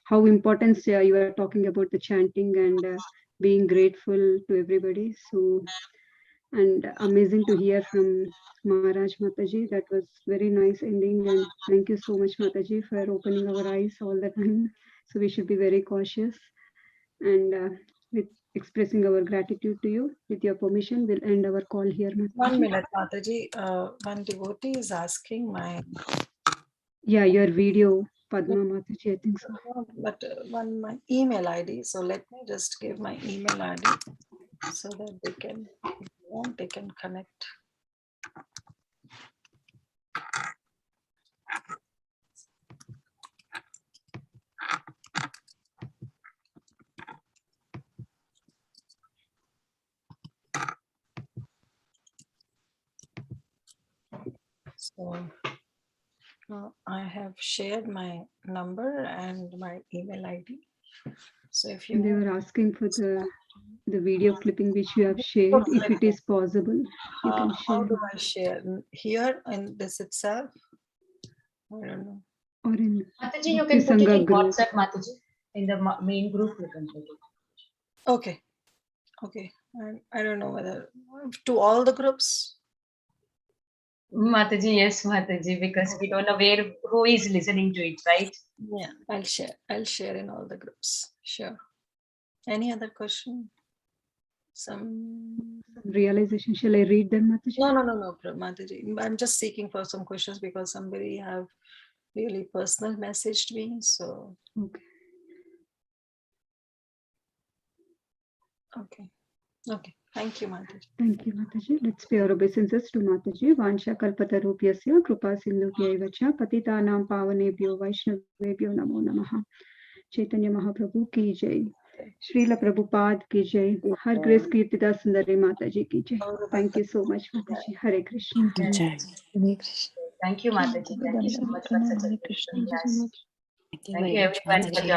how important you are talking about the chanting and being grateful to everybody. So, and amazing to hear from Maharaj Mataji. That was very nice ending, and thank you so much, Mataji, for opening our eyes all the time. So we should be very cautious, and with expressing our gratitude to you. With your permission, we'll end our call here, Mataji. 1 minute, Mataji. One devotee is asking my... Yeah, your video, Padma Mataji, I think so. But my email ID. So let me just give my email ID so that they can, if they want, they can connect. So I have shared my number and my email ID. So if you... They were asking for the video clipping which you have shared, if it is possible, you can share. How do I share? Here in this itself? I don't know. Or in Mataji, you can put it in WhatsApp, Mataji. In the main group, you can put it. Okay. Okay. I don't know whether to all the groups. Mataji, yes, Mataji, because we don't know who is listening to it, right? Yeah, I'll share in all the groups. Sure. Any other question? Some realization. Shall I read them, Mataji? No, Mataji. I'm just seeking for some questions because somebody have really personal messaged me. So okay. Thank you, Mataji. Thank you, Mataji. Let's pay our obeisances to Mataji. Vansha kalpatarupyasya kripa sindhubhyaiva cha patitanam pavanebhyo vaishnavebhyo namo namaha. Chaitanya Mahaprabhu ki jai. Srila Prabhupada ki jai. Har Grace Kirtida Sundari Mataji ki jai. Thank you so much, Mataji. Hare Krishna. Thank you, Jai. Thank you, Mataji. Thank you so much for such a beautiful class. Thank you everyone for joining.